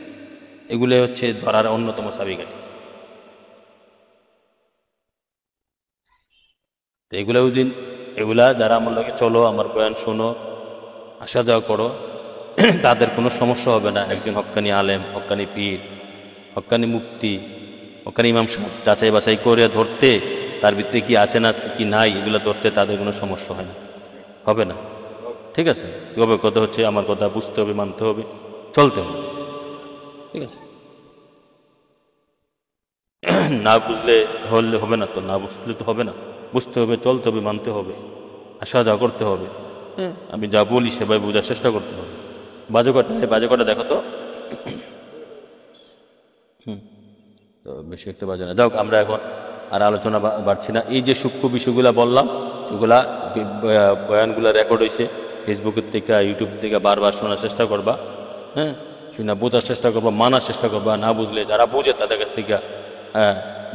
এগুলো হচ্ছে ধরার অন্যতম চাবিকাঠি। এগুলা যারা আমার লোকে চলো, আমার বয়ান শোনো, আসা যাওয়া করো, তাদের কোনো সমস্যা হবে না। একজন হক্কানি আলেম, হক্কানি পীর, হক্কানি মুফতি, হক্কানি ইমাম সাহেব যাচাই বাছাই করে ধরতে, তার ভিতরে কি আছে না কি নাই, এগুলো ধরতে তাদের কোনো সমস্যা হয় না, হবে না, ঠিক আছে। তবে কথা হচ্ছে, আমার কথা বুঝতে হবে, মানতে হবে, চলতে হবে, ঠিক আছে। না বুঝলে হলে হবে না, তো না বুঝলে তো হবে না, বুঝতে হবে, চলতে হবে, মানতে হবে, আসা যাওয়া করতে হবে। আমি যা বলি সেভাবে বোঝার চেষ্টা করতে হবে। বাজে কটা দেখো তো, তো বেশি একটা বাজে না। যাও, আমরা এখন আর আলোচনা বাড়ছি না। এই যে সূক্ষ্ম বিষয়গুলা বললাম, সেগুলা বয়ানগুলা রেকর্ড হয়েছে, ফেসবুকের থেকে, ইউটিউব থেকে বারবার শোনার চেষ্টা করবা, হ্যাঁ, শুনে বোঝার চেষ্টা করবা, মানার চেষ্টা করবা। না বুঝলে যারা বুঝে তাদের কাছ থেকে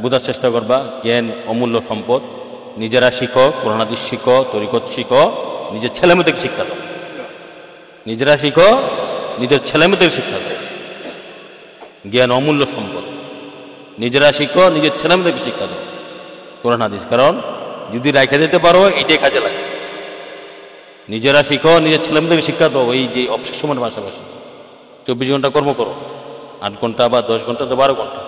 বোঝার চেষ্টা করবা। জ্ঞান অমূল্য সম্পদ, নিজেরা শিখো, কোরআন হাদিস শিখো, তরিকত শিখো, নিজের ছেলেমেয়েদেরকে শিক্ষা দাও, নিজেরা শিখো, নিজের ছেলেমেয়েদের শিক্ষা দাও। জ্ঞান অমূল্য সম্পদ। নিজেরা শিখো, নিজের ছেলেমেয়েদেরকে শিক্ষা দাও কোরআন হাদিস। কারণ যদি রাখা দিতে পারো এটাই কাজে লাগে। নিজেরা শিখো, নিজের ছেলেমেয়েদেরকে শিক্ষা দাও। এই যে অবসর সময়ের পাশাপাশি 24 ঘন্টা কর্ম করো, 8 ঘন্টা বা 10 ঘন্টা তো 12 ঘন্টা,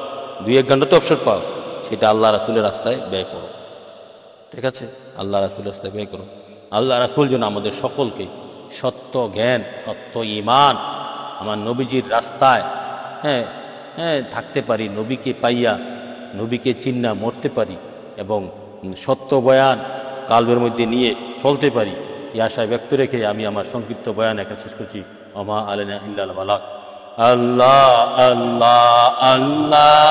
2-1 ঘন্টা তো অবসর পাও, সেটা আল্লাহ রাসূলের রাস্তায় ব্যয় করো। ঠিক আছে, আল্লাহ রাসূলের রাস্তায় ব্যয় করো। আল্লাহ রাসূল যেন আমাদের সকলকে সত্য জ্ঞান, সত্য ঈমান, আমার নবীজির রাস্তায় হ্যাঁ হ্যাঁ থাকতে পারি, নবীকে পাইয়া, নবীকে চিন্না মরতে পারি এবং সত্য বয়ান কালবের মধ্যে নিয়ে চলতে পারি, এই আশায় ব্যক্ত রেখে আমি আমার সংক্ষিপ্ত বয়ান এখানে শেষ করছি। ওমা আলাইনা ইল্লাল বালাগ। আল্লাহ আল্লাহ আল্লাহ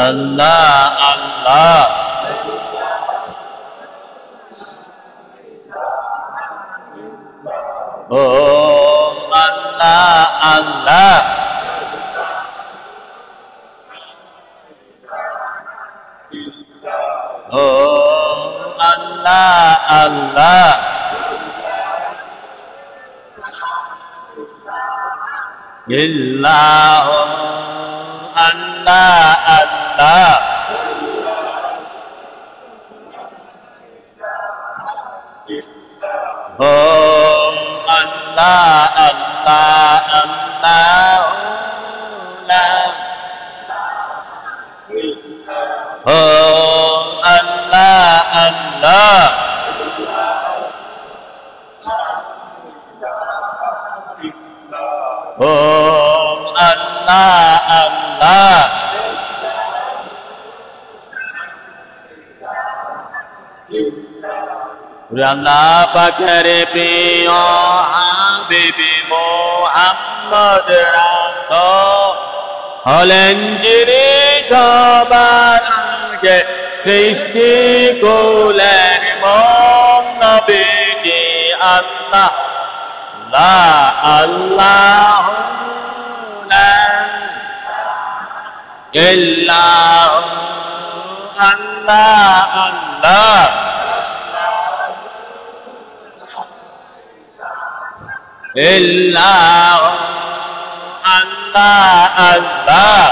আল্লাহ আল্লাহ ও আল্লাহ আল্লাহ ও আল্লাহ আল্লাহ ইল্লাহ আল্লাহ আল্লাহ ও আল্লাহ আল্লাহ আল্লাহ ও আল্লাহ আল্লাহ ও আল্লাহ আল্লাহ আল্লাহ পাকের প্রিয় হাবিবি মুহাম্মদ রাসূল হলেন যিনি সবার আগে সৃষ্টি কুলের নবীজি। আল্লাহ আল্লাহ ইল্লাহ আল্লাহ আল্লাহ ইল্লাহ আল্লাহ আল্লাহ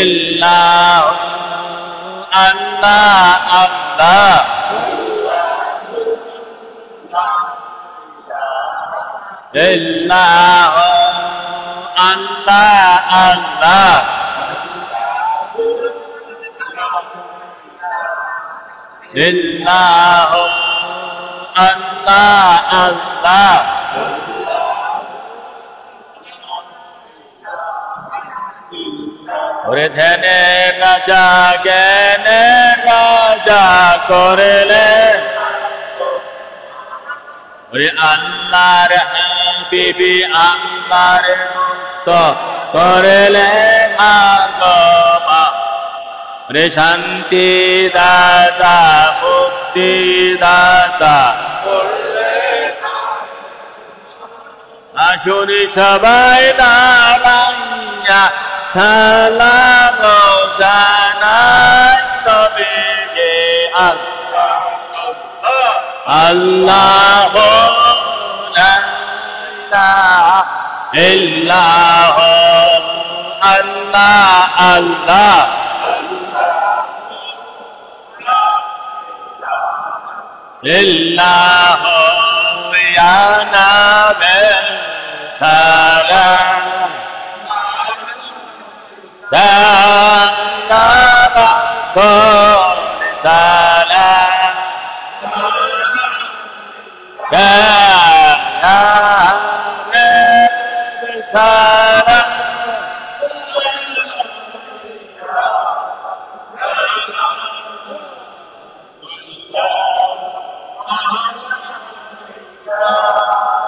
ইল্লাহ আল্লাহ আল্লাহ ইল্লাহ আল্লাহ আল্লাহ ইল্লাহ আল্লাহ আল্লাহ ওরে ধ্যানে রাজা জ্ঞানে রাজা করলেন, ওরে আল্লাহর হাবিবি আল্লাহর দোস্ত করলেন আগমা। রে শান্তি দাতা মুক্তি দাতা আসুনি সবাই দাঁড়াইয়া সালাম জানাই নবীকে। আল্লাহ লা ইলাহা ইল্লাল্লাহ আল্লাহ আল্লাহ ইল্লাহ ইয়া নবী সালাম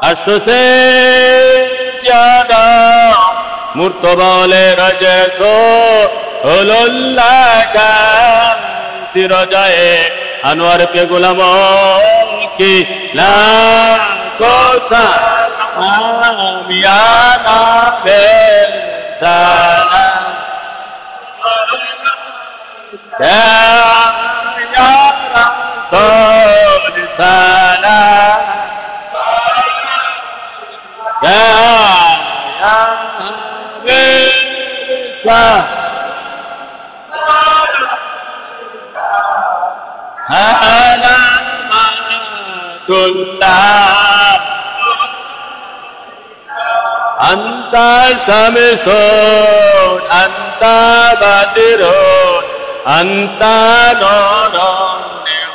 আশসে জাদা মূর্ত বলে রজসো হল্লাকা সিরজায়ে আনোয়ার পে গোলাম কি লা কোসা আমিয়ানা বে সালাম Ya Rasul salam, ya Habib salam, alamatullah, anta samsun, anta badirun, anta nurun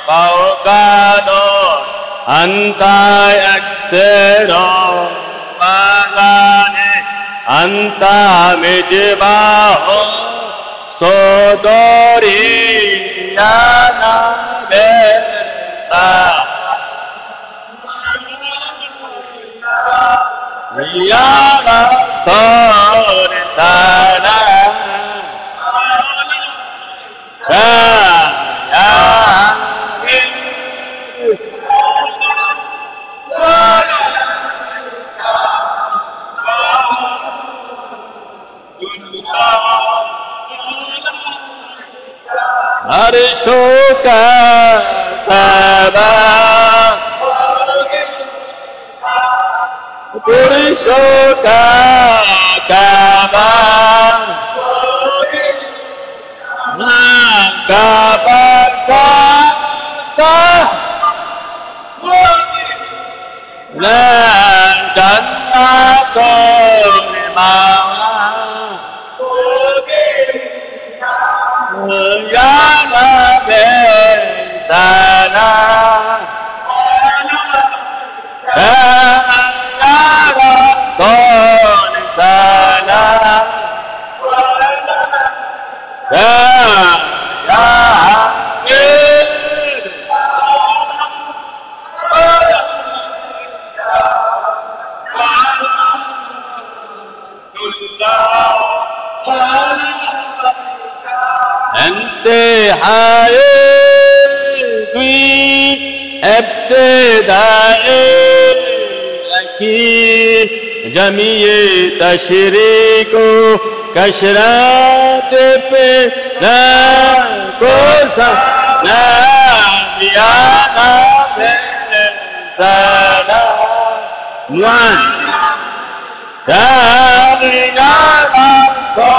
fawqa nur, anta aksirun magani, anta mijbahu sodori ya nabi sa, ya Rasul salam, arshuka taba, arshuka taba, lan jannatu ya nabi salam, ya Rasul salam, ya أنت حياتي ابتدائي أكيد جميع تشريك كشرات لا كوسا لا يا نبي سلام يا رسول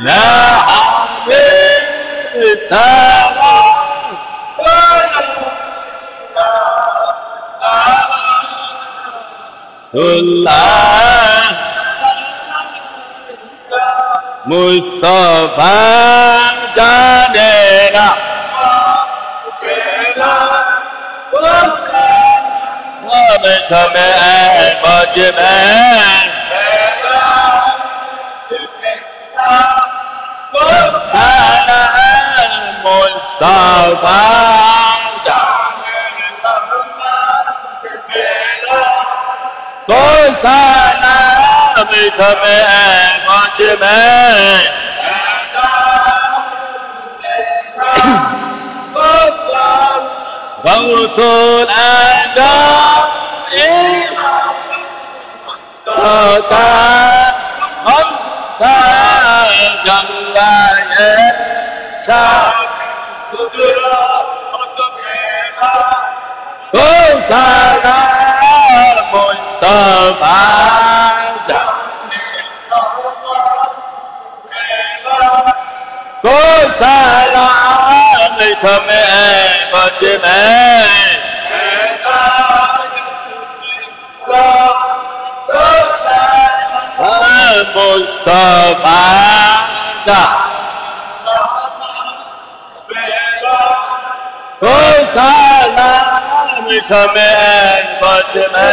لا حبيب سلام الله مصطفى جاننا وبشمع مجمع Mustafa ko salam shame majme Gausul Azam Kota Anta Janglaye Shah Ko salam Mustafa Ko salam shame majme Mustafa Ko salam shame majme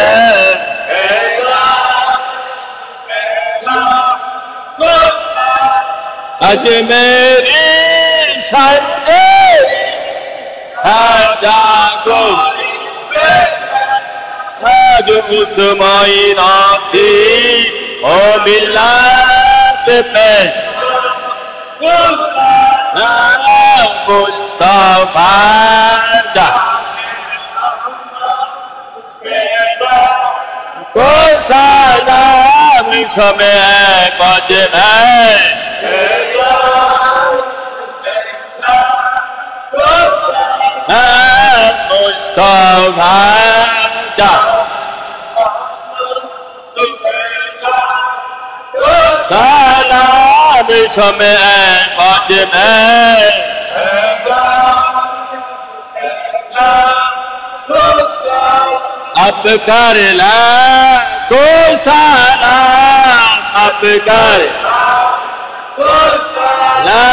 Ajmeri Sanjay Hajago Haj Usmain Abdi O millat pe Mustafa Ko salam সমে বাজে নাই মুস্তাফা যা সালাম সমে বাজে নাই अब कर ला को सलाम अब कर ला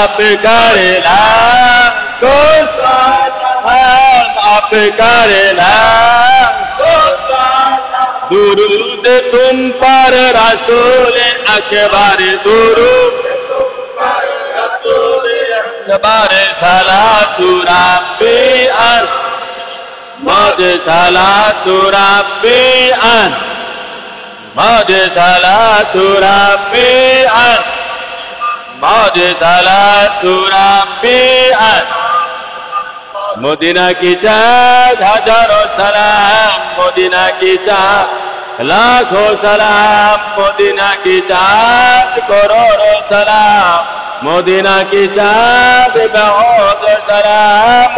अब कर ला को सलाम अब कर ला दुरूद तुम पर रसूल अकबर दुरूद अकबर सलातु रब्बी अल मद सलातु रब्बी अन मद सलातु रब्बी अन मद सलातु रब्बी अन मदीना की चाँद हजारों सलाम मदीना की चाँद लाखों सलाम मदीना की चाँद करोड़ों सलाम मदीना की चाँद बहुत सलाम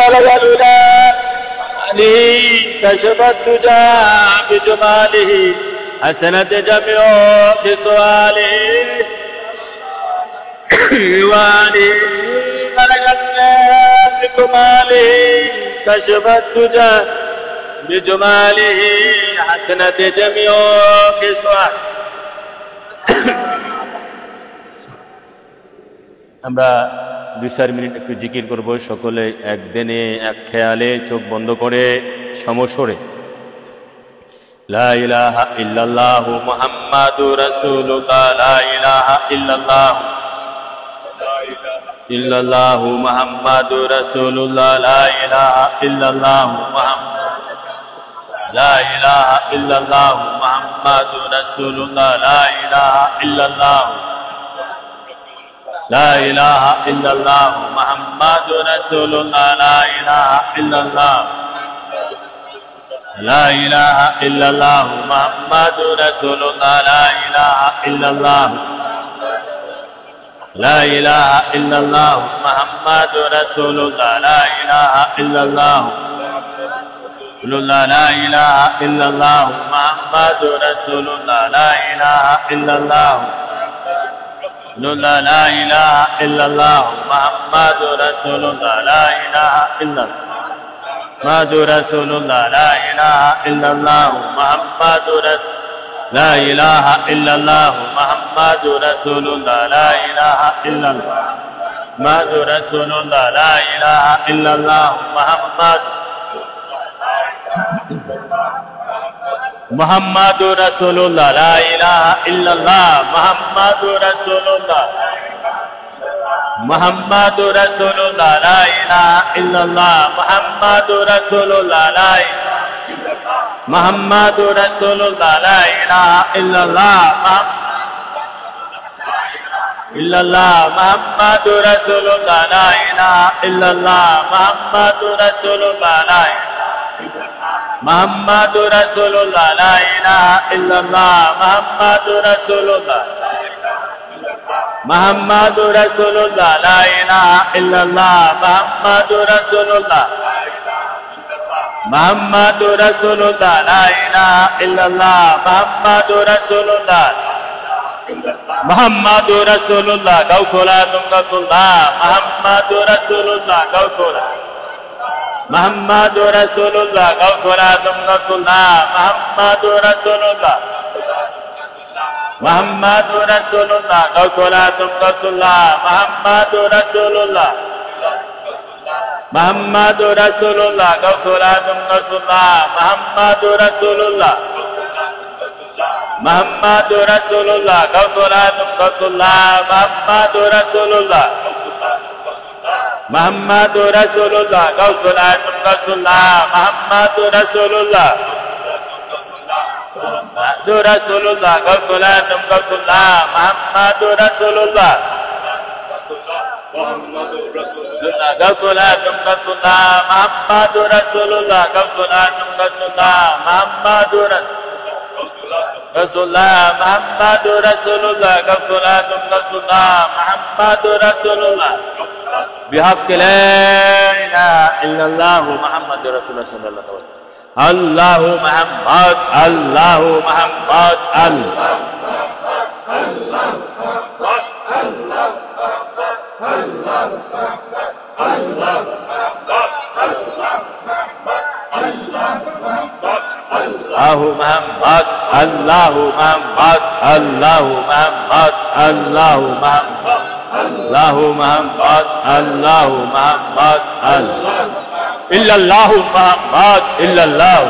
कशफत तुजा बिजुमालिही हसनत जमियो खिसवालिही वाली मलगन्ना बिकुमालिही कशफत तुजा बिजुमालिही हसनत जमियो खिसवालिही আমরা 2-4 মিনিট একটু জিকির করব সকলে একদিনে এক খেয়ালে চোখ বন্ধ করে সমস্বরে লা ইলাহা ইল্লাল্লাহু মুহাম্মাদুর রাসূলুল্লাহ লা ইলাহা ইল্লাল্লাহু ইল্লাল্লাহু মুহাম্মাদুর রাসূলুল্লাহ লা ইলাহা ইল্লাল্লাহু লা ইলাহা ইল্লাল্লাহু মুহাম্মাদুর রাসূলুল্লাহ লা ইলাহা ইল্লাল্লাহু لا إله إلا الله محمد رسول الله لا إله إلا الله لا إله إلا الله محمد رسول الله لا إله إلا الله لا إله إلا الله محمد رسول الله لا إله إلا الله لا إله إلا الله محمد رسول الله لا إله إلا الله لا إله إلا الله محمد رسول الله لا إله إلا محمد رسول الله لا إله إلا الله محمد رسول لا إله إلا الله محمد رسول الله لا إله إلا الله محمد رسول الله لا إله إلا الله محمد محمد رسول الله لا إله إلا الله محمد رسول الله محمد رسول الله لا إله إلا الله محمد رسول الله لا محمد رسول الله لا إله إلا الله إلا الله محمد رسول الله لا إله إلا الله محمد رسول الله لا محمد رسول الله لا إله إلا الله محمد رسول الله محمد رسول الله لا إله إلا الله محمد رسول الله محمد رسول الله لا إله إلا الله محمد رسول الله محمد رسول الله قولا الله محمد رسول الله قولا محمد رسول الله قولا الله محمد رسول الله محمد رسول الله قولا الله محمد رسول الله محمد رسول الله قولا الله محمد رسول الله محمد رسول الله قولا الله محمد رسول الله محمد رسول الله قولا الله محمد رسول الله محمد رسول الله قولا الله محمد رسول الله محمد رسول الله قولا الله محمد رسول الله قولا الله محمد رسول Rasulullah Muhammadur Rasulullah Gausulatun Gausullah Muhammadur Rasulullah Bihaqqi la ilaha illallah Muhammadur Rasulullah sallallahu alaihi wasallam Allahu Muhammad Allahu Muhammad Allahu Muhammad Allahu Muhammad Allahu Muhammad Allahu Muhammad Allahu Muhammad Allahu Muhammad Illallahu Muhammad Illallahu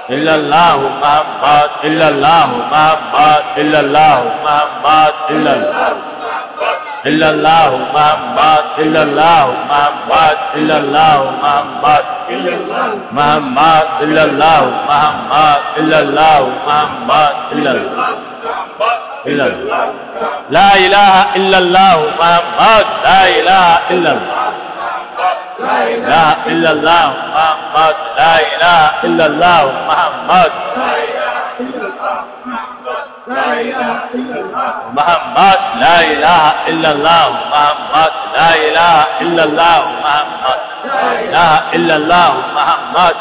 Illallahu Muhammad Illallahu Muhammad Illallahu Muhammad Illallahu Muhammad Illallahu Muhammad Illallahu Muhammad Muhammad Illallahu Muhammad Illallahu Muhammad Illallah La ilaha illallah Muhammad La ilaha illallah La ilaha illallah Muhammad La ilaha illallah Muhammad Muhammad La ilaha illallah Muhammad La ilaha illallah Muhammad La ilaha illallah Muhammad La ilaha illallah Muhammad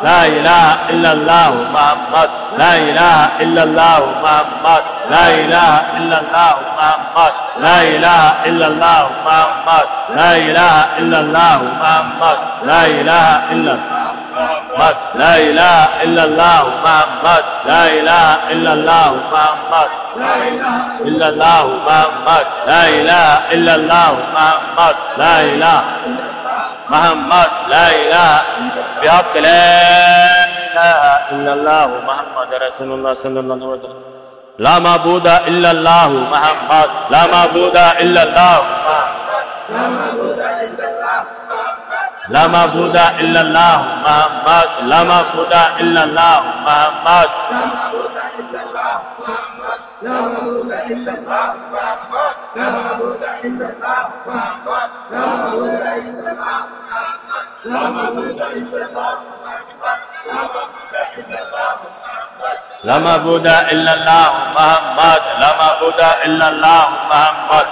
La ilaha illallah Muhammad La ilaha illallah Muhammad La ilaha illallah Muhammad La ilaha illallah Muhammad La ilaha illallah Muhammad La ilaha illallah Muhammad La ilaha illallah Muhammad La ilaha illallah Muhammad La ilaha illallah Muhammad La ilaha illallah Muhammad La ilaha Muhammad La ilaha bihaqqi la ilaha illallah Muhammad Rasulullah sallallahu alaihi wasallam La ma'buda illallah Muhammad La ma'buda illallah La ma'buda illallah Muhammad La ma'buda illallah Muhammad La ma'buda illallah Muhammad La ma'buda illallah Muhammad La ma'buda illallah Muhammad La ma'buda illallah La ma'buda illallah Muhammad La ma'buda illallah Muhammad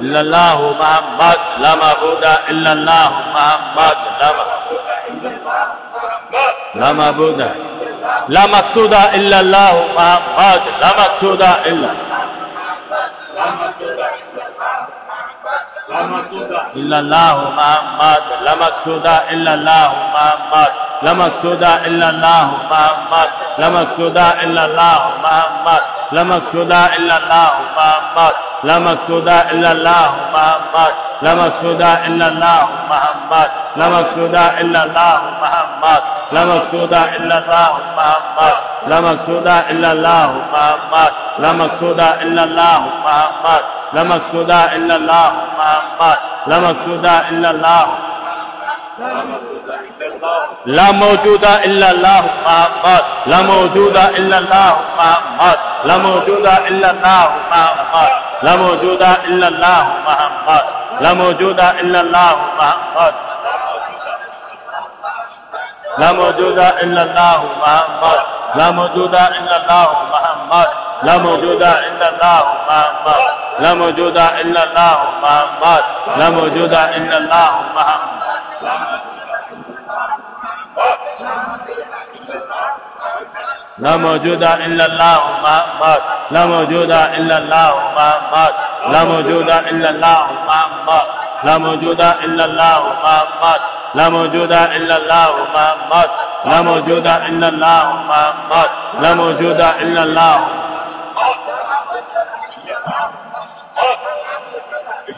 illallah Muhammad La ma'buda illallah Muhammad La ma'buda La maqsuda illallah Muhammad La maqsuda illallah illallah Muhammad La maqsuda illallah Muhammad La maqsuda illallah Muhammad La maqsuda illallah Muhammad La maqsuda illallah Muhammad La maqsuda illallah Muhammad La maqsuda illallah Muhammad La maqsuda illallah Muhammad La maqsuda illallah Muhammad La maqsuda illallah Muhammad La maqsuda illallah Muhammad La maqsuda illallah Muhammad La maqsuda illallah La mawjuda illallah Muhammad La mawjuda illallah Muhammad La mawjuda illallah Muhammad La mawjuda illallah Muhammad La mawjuda illallah Muhammad La mawjuda illallah Muhammad La mawjuda illallah Muhammad La mawjuda illallah Muhammad La mawjuda illallah Muhammad La mawjuda illallah Muhammad La mawjuda illallah Muhammad La mawjuda illallah Muhammad La mawjuda illallah Muhammad La mawjuda illallah Muhammad La mawjuda illallah Muhammad La mawjuda illallah Muhammad La mawjuda illallah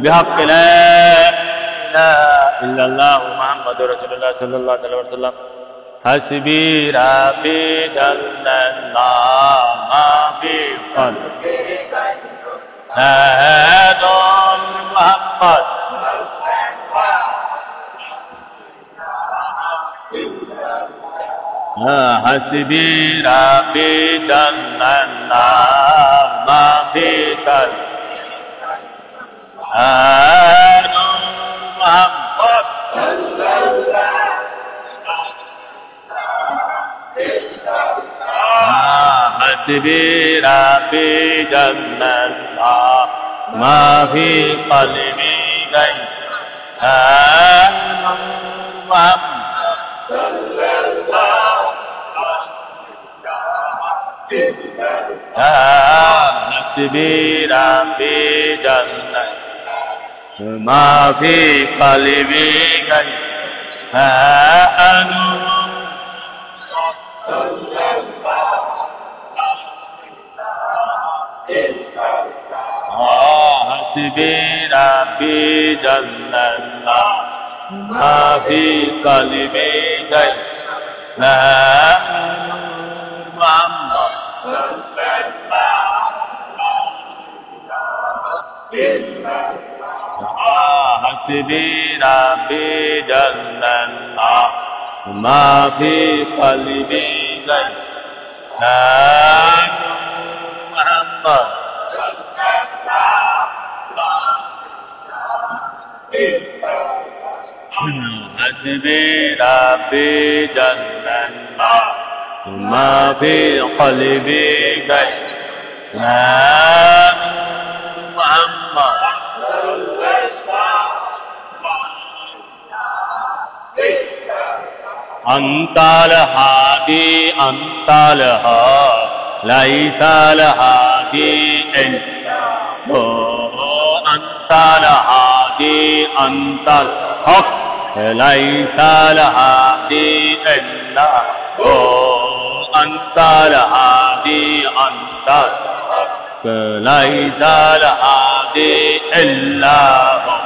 bihaqqi la ilaha illallah Muhammadur Rasulullah sallallahu alaihi wasallam Hasbi Rabbi Jallallah ma fi qalbi Adon Muhammad Hasbi Rabbi Jallallah ma fi qalbi Adon Muhammad حسبي ربي جل الله ما في قلبي غير محمد صلى الله حسبي ربي جل ما في قلبي غير حسبي ربي جل الله ما في قلبي غير محمد صلى الله حسبي ربي جل الله ما في قلبي غير محمد حسبي ربي جل الله ما في قلبي غير محمد أنت الهادي أنت الهادي ليس الهادي إلا هو أنت الهادي أنت الحق ليس الهادي إلا هو أنت الهادي أنت الحق ليس الهادي إلا هو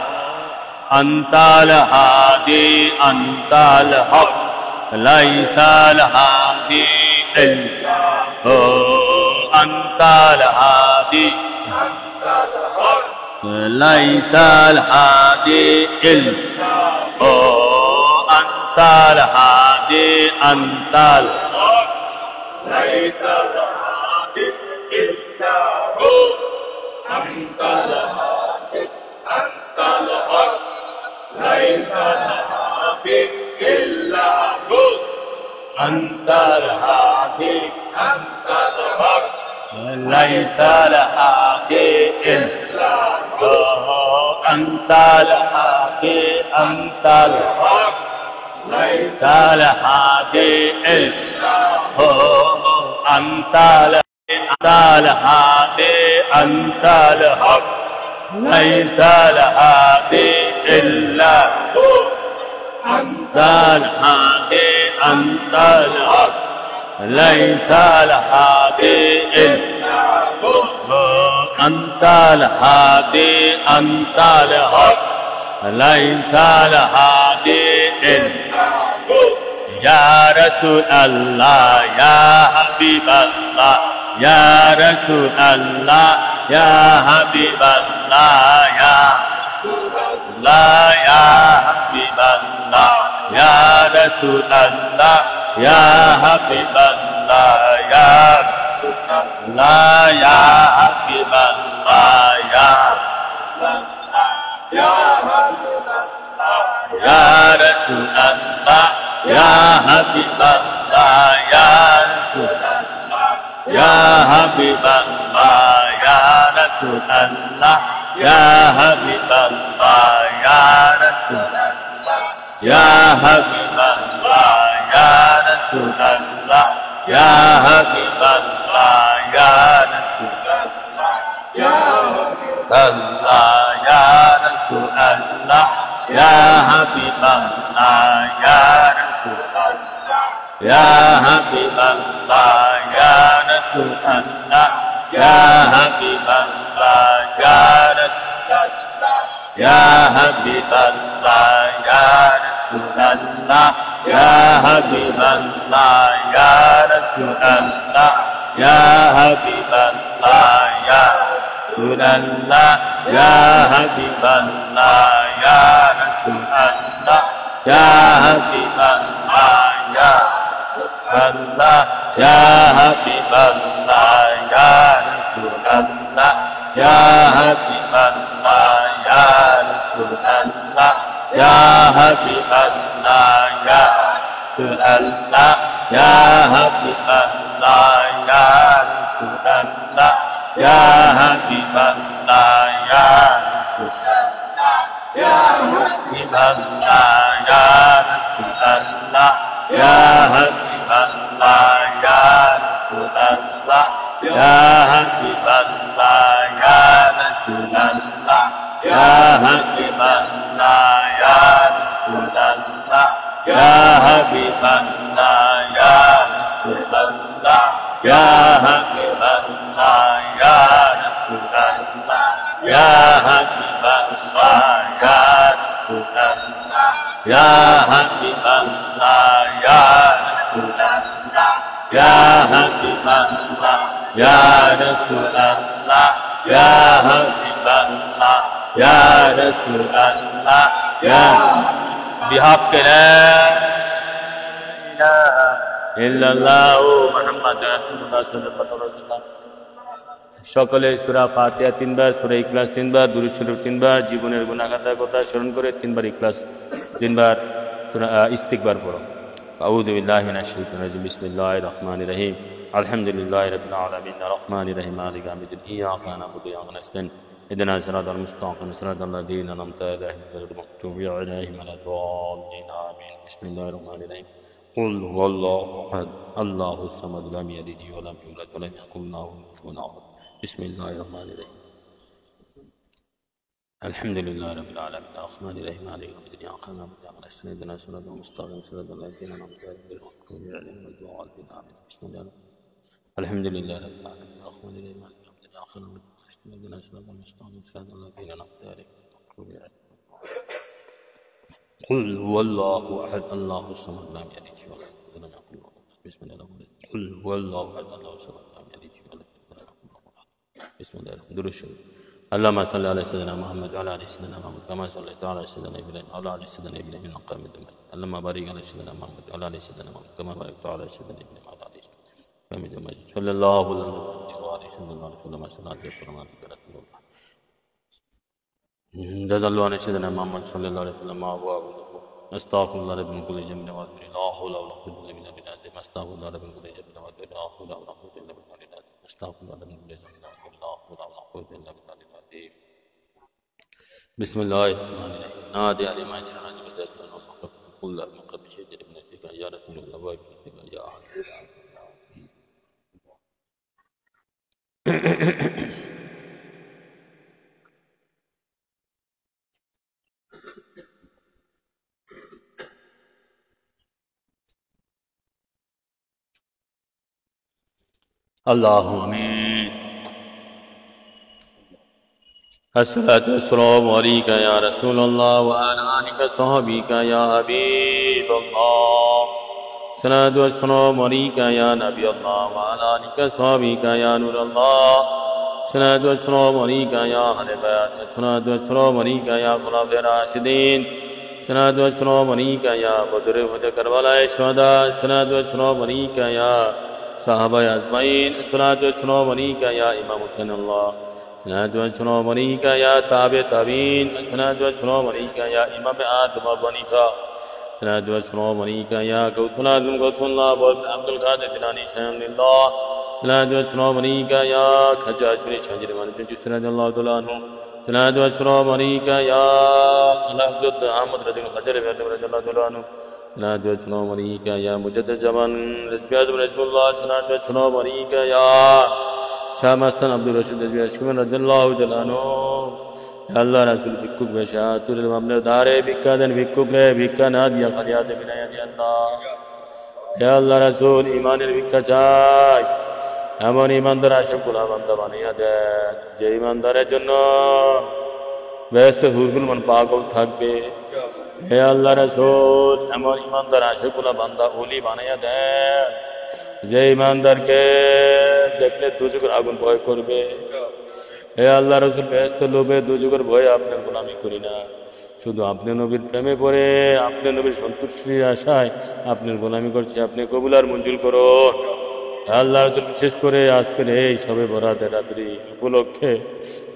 أنت الهادي أنت الحق ليس الهادي إلا هو أنت الهادي ليس الهادي إلا هو أنت الهادي أنت الحق ليس الهادي إلا هو أنت الهادي أنت الحق ليس الهادي إلا هو أنت الهادي أنت الحق ليس الهادي إلا هو أنت الهادي أنت الحق ليس الهادي إلا هو أنت الهادي أنت الحق ليس الهادي إلا هو أنت الهادي أنت الحق ليس الهادي إلا هو أنت الهادي أنت الحق ليس الهادي إلا هو يا رسول الله يا حبيب الله يا رسول الله يا حبيب الله يا الله يا حبيب الله يا رسول الله يا حبيب الله يا الله يا حبيب الله يا حبيب الله يا رسول الله يا حبيب الله يا رسول الله يا حبيب الله يا رسول الله يا حبيب الله يا رسول الله يا حبيب الله يا رسول الله يا حبيب الله يا رسول الله يا حبيب الله يا رسول الله يا حبيب الله يا رسول الله يا حبيب الله يا رسول الله يا حبيب الله يا رسول الله يا حبيب الله يا رسول الله يا حبيب الله يا رسول الله يا حبيب الله يا رسول الله يا حبيب الله يا رسول الله يا حبيب الله يا الله يا حبيب الله يا رسول الله يا حبيب الله يا رسول الله يا حبيب الله يا رسول الله يا حبيب الله يا رسول Rasulallah, Ya Habiballah, Ya Rasulallah, Ya Habiballah, Ya Rasulallah, Ya Habiballah, Ya Rasulallah, Ya Habiballah, Ya Rasulallah, Ya Habiballah, Ya Rasulallah, Ya Habiballah, Ya Rasulallah, Ya Habiballah, Ya Rasulallah, Ya Habiballah, Ya Rasulallah, Ya Habiballah, Ya Rasulallah, Ya Habiballah, Ya Rasulallah, Ya Habiballah, Ya Rasulallah, Ya بحق لا إله إلا الله محمد رسول الله صلى الله عليه وسلم সকলে সূরা ফাতিহা তিনবার, সূরা ইখলাস তিনবার, দুরূদ শরীফ তিনবার, জীবনের গুনাহগারের কথা স্মরণ করে তিনবার ইখলাস তিনবার, সূরা ইস্তিগফার পড়ো। আউযু বিল্লাহি মিনাশ শাইতানির রাজিম। বিসমিল্লাহির রহমানির রহিম। আলহামদুলিল্লাহি রাব্বিল আলামিন আর-রাহমানির রহিম মালিকি ইয়াউমিদ্দিন ইয়্যাকা না'বুদু ওয়া ইয়্যাকা নাস্তাইন اهدنا الصراط المستقيم صراط الذين أنعمت عليهم غير المغضوب عليهم ولا الضالين آمين. بسم الله الرحمن الرحيم. قل هو الله أحد الله الصمد لم يلد ولم يولد ولم يكن له كفوا أحد. بسم الله الرحمن الرحيم. الحمد لله رب العالمين الرحمن الرحيم مالك يوم الدين إياك نعبد وإياك نستعين اهدنا الصراط المستقيم صراط الذين أنعمت عليهم غير المغضوب عليهم ولا الضالين آمين. بسم الله الحمد لله رب العالمين الرحمن الرحيم مالك يوم الدين إياك نعبد اهدنا الصراط المستقيم صراط الذين أنعمت عليهم غير المغضوب عليهم. قل هو الله أحد الله الصمد لم يلد ولم يكن له كفوا أحد. بسم الله الرحمن الرحيم. قل هو الله أحد الله الصمد لم يلد ولم يكن له كفوا أحد. بسم الله الرحمن الرحيم. اللهم صل على سيدنا محمد وعلى ال سيدنا محمد كما صليت على سيدنا ابراهيم وعلى ال سيدنا ابراهيم انك حميد مجيد. اللهم بارك على سيدنا محمد وعلى ال سيدنا محمد كما باركت على سيدنا ابراهيم وعلى ال سيدنا حميد مجيد. صلى الله عليه وسلم صلاه والسلام على رسول الله. جزا الله عن سيدنا محمد صلى الله عليه وسلم استغفر الله رب من كل ذنب واستغفر لا حول ولا قوه الا بالله استغفر الله رب من كل ذنب واستغفر لا حول ولا قوه الا بالله استغفر الله رب من كل ذنب لا حول ولا قوه الا بالله. بسم الله الرحمن الرحيم. نادي علي ما يجرى عن جبل قل لا من قبل شيء من نفسك يا رسول الله وابنك يا أحد. اللهم آمين. الصلاة والسلام عليك يا رسول الله وعلى آلك وصحبك يا حبيب الله. الصلاة والسلام عليك يا نبي الله وعلى آلك وصحبك يا نور الله. الصلاة والسلام عليك يا أهل البيت. الصلاة والسلام عليك يا خلفاء الراشدين. الصلاة والسلام عليك يا بدر أحد كربلاء الشهداء. الصلاة والسلام عليك يا صحابة أجمعين. الصلاة والسلام عليك يا إمام حسين الله. الصلاة والسلام عليك يا تابع تابعين. الصلاة والسلام عليك يا إمام آدم وبنيسا. الصلاة والسلام عليك يا غوث العظم غوث الله عبد القادر جيلاني شيخ الله. الصلاة والسلام عليك يا خجاج بن شجر من جسر رضي الله تعالى عنه. الصلاة والسلام عليك يا الحجة أحمد رضي الله تعالى عنه. الصلاة والسلام عليك يا مجدد جمان رزق أعظم رسول الله. الصلاة والسلام عليك يا শাহ মাস্তান আব্দুর রশিদ রাদিয়াল্লাহু তাআলা আনহু। আল্লাহ রাসূল ভিক্ষুক বেশে আতুল আপনার দ্বারে ভিক্ষা দেন, ভিক্ষুক রে ভিক্ষা না দিয়া খালি হাতে বিনায়া দিয়ে আল্লাহ। হে আল্লাহ রাসূল ঈমানের ভিক্ষা চাই, এমন ঈমানদার আশিক গোলাম বান্দা বানিয়ে দেন যে ঈমানদারের জন্য বেহেশতে হুরগুল মন পাগল থাকবে। হে আল্লাহ রাসূল এমন ঈমানদার আশিক গোলাম বান্দা ওলি বানিয়ে দেন যে ঈমানদারকে দেখলে দুজকের আগুন ভয় করবে। হে আল্লাহ রাসূল বেহেশতের লোভে দুজকের ভয়ে আপনার গোলামি করি না, শুধু আপনি নবীর প্রেমে পড়ে আপনি নবীর সন্তুষ্টির আশায় আপনার গোলামি করছি। আপনি কবুল আর মঞ্জুর করুন। আল্লাহ রাসূল বিশেষ করে আজকের এই শবে বরাতের রাত্রি উপলক্ষে,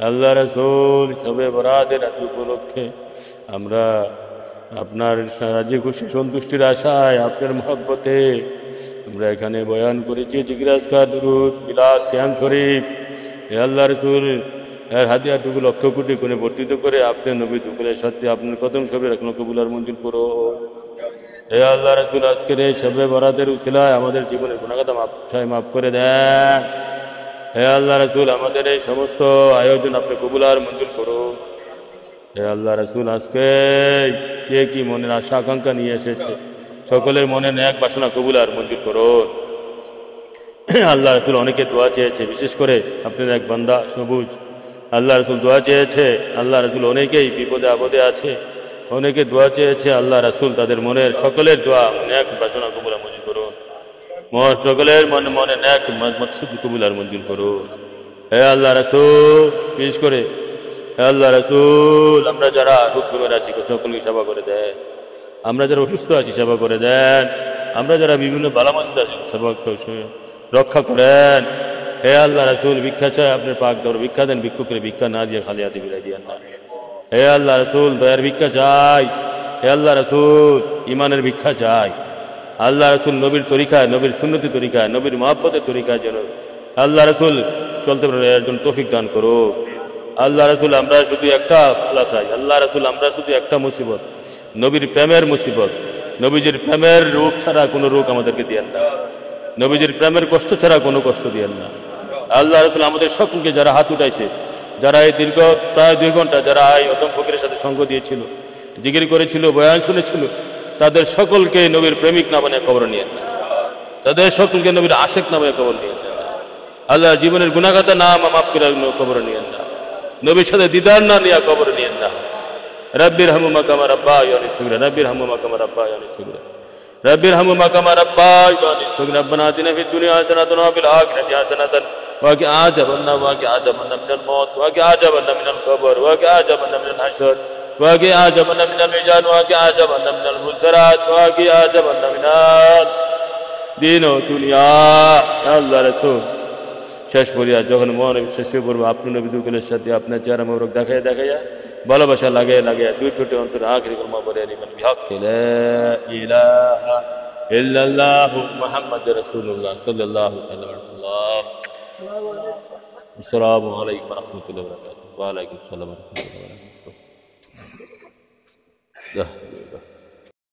আল্লাহ রাসূল শবে বরাতের রাত্রি উপলক্ষে আমরা আপনার রাজি খুশি সন্তুষ্টির আশায় আপনার মহব্বতে আমরা এখানে বয়ান করেছি জিকির আজকার দুরূদ বিলাস শ্যাম শরীফ হে আল্লাহ রসুল এর হাদিয়াটুকু লক্ষ কোটি গুণে বর্ধিত করে আপনি নবী দুকুলের সাথে আপনার কদম সবে রাখলো কবুলার মঞ্জুর করো। হে আল্লাহ রসুল আজকের এই সবে বরাতের উসিলায় আমাদের জীবনের গুণাগাতা মাফ করে দেন। হে আল্লাহ রসুল আমাদের এই সমস্ত আয়োজন আপনি কবুলার মঞ্জুর করো। হে আল্লাহ রসুল আজকে কে কি মনের আশা আকাঙ্ক্ষা নিয়ে এসেছে সকলের মনে ন্যাক বাসনা কবুলার মঞ্জুর করো। আল্লাহ রসুল অনেকে দোয়া চেয়েছে, বিশেষ করে আপনার এক বান্দা সবুজ আল্লাহ রসুল দোয়া চেয়েছে। আল্লাহ রসুল অনেকেই বিপদে আপদে আছে, অনেকে দোয়া চেয়েছে। আল্লাহ রসুল তাদের মনের সকলের দোয়া ন্যাক বাসনা কবুলার মঞ্জুর করো। সকলের মনে মনে ন্যাক মকসুদ কবুলার মঞ্জুর করো। হে আল্লাহ রসুল বিশেষ করে হে আল্লাহ রসুল আমরা যারা রোগের আছি সকলকে সেবা করে দেন, আমরা যারা অসুস্থ আছি সেবা করে দেন, আমরা যারা বিভিন্ন বালামসিদ আছি সেবা রক্ষা করেন। হে আল্লাহ রসুল ভিক্ষা চায় আপনার পাক দর ভিক্ষা দেন, ভিক্ষুকের ভিক্ষা না দিয়ে খালি হাতে বিরাই দিয়ে না। হে আল্লাহ রসুল দয়ার ভিক্ষা চাই। হে আল্লাহ রসুল ইমানের ভিক্ষা চাই। আল্লাহ রসুল নবীর তরিকায়, নবীর সুন্নতি তরিকায়, নবীর মহব্বতের তরিকায় যেন আল্লাহ রসুল চলতে পারে একজন তৌফিক দান করো। আল্লাহ রসুল আমরা শুধু একটা আল্লাহ চাই। আল্লাহ রসুল আমরা শুধু একটা মুসিবত, নবীর প্রেমের মুসিবত, নবীজির প্রেমের রোগ ছাড়া কোনো রোগ আমাদেরকে দিয়েন না, নবীজির প্রেমের কষ্ট ছাড়া কোনো কষ্ট দিয়েন না। আল্লাহ রসুল আমাদের সকলকে যারা হাত উঠাইছে, যারা এই দীর্ঘ প্রায় 2 ঘন্টা যারা এই অতম ফকিরের সাথে সঙ্গ দিয়েছিল, জিকির করেছিল, বয়ান শুনেছিল, তাদের সকলকে নবীর প্রেমিক না বানিয়ে কবর নিয়েন না, তাদের সকলকে নবীর আশেক না বানিয়ে কবর নিয়েন না। আল্লাহ জীবনের গুনাহগাতা না মাফ করে কবর নিয়েন না, নবীর সাথে দিদার না নিয়ে কবর নিয়েন না। রব্বির হামুমা কামা রাব্বায়ানি সগীরা, রব্বির হামুমা কামা রাব্বায়ানি সগীরা, রব্বির হামুমা কামা রাব্বায়ানি সগীরা। রব্বানা আতিনা ফিদ দুনিয়া হাসানাতান ওয়া ফিল আখিরাতি হাসানাতান ওয়া কিনা আযাবান্নার ওয়া কিনা আযাবান্না মিনাল মাউত ওয়া কিনা আযাবান্না মিনাল কবর ওয়া কিনা আযাবান্না মিনাল হাশর ওয়া কিনা আযাবান্না মিনাল মিজান ওয়া কিনা আযাবান্না মিনাল মুনসারাত ওয়া কিনা আযাবান্না মিনাল দিন ও দুনিয়া। আল্লাহ রাসূল শেষ পড়িয়া যখন মনে শেষ পড়বো আপনি নবী দুকুলের সাথে আপনার চেহারা মোবারক দেখাইয়া দেখাইয়া ভালোবাসা লাগাইয়া লাগাইয়া 2 ঠোঁটে অন্তর আখরি কলমা পড়ে নিবেন বিহক লা ইলাহা ইল্লাল্লাহু মুহাম্মাদুর রাসূলুল্লাহ সাল্লাল্লাহু আলাইহি ওয়াসাল্লাম। আসসালামু আলাইকুম ওয়া রাহমাতুল্লাহি ওয়া বারাকাতুহু। ওয়া আলাইকুম আসসালাম ওয়া রাহমাতুল্লাহি ওয়া বারাকাতুহু।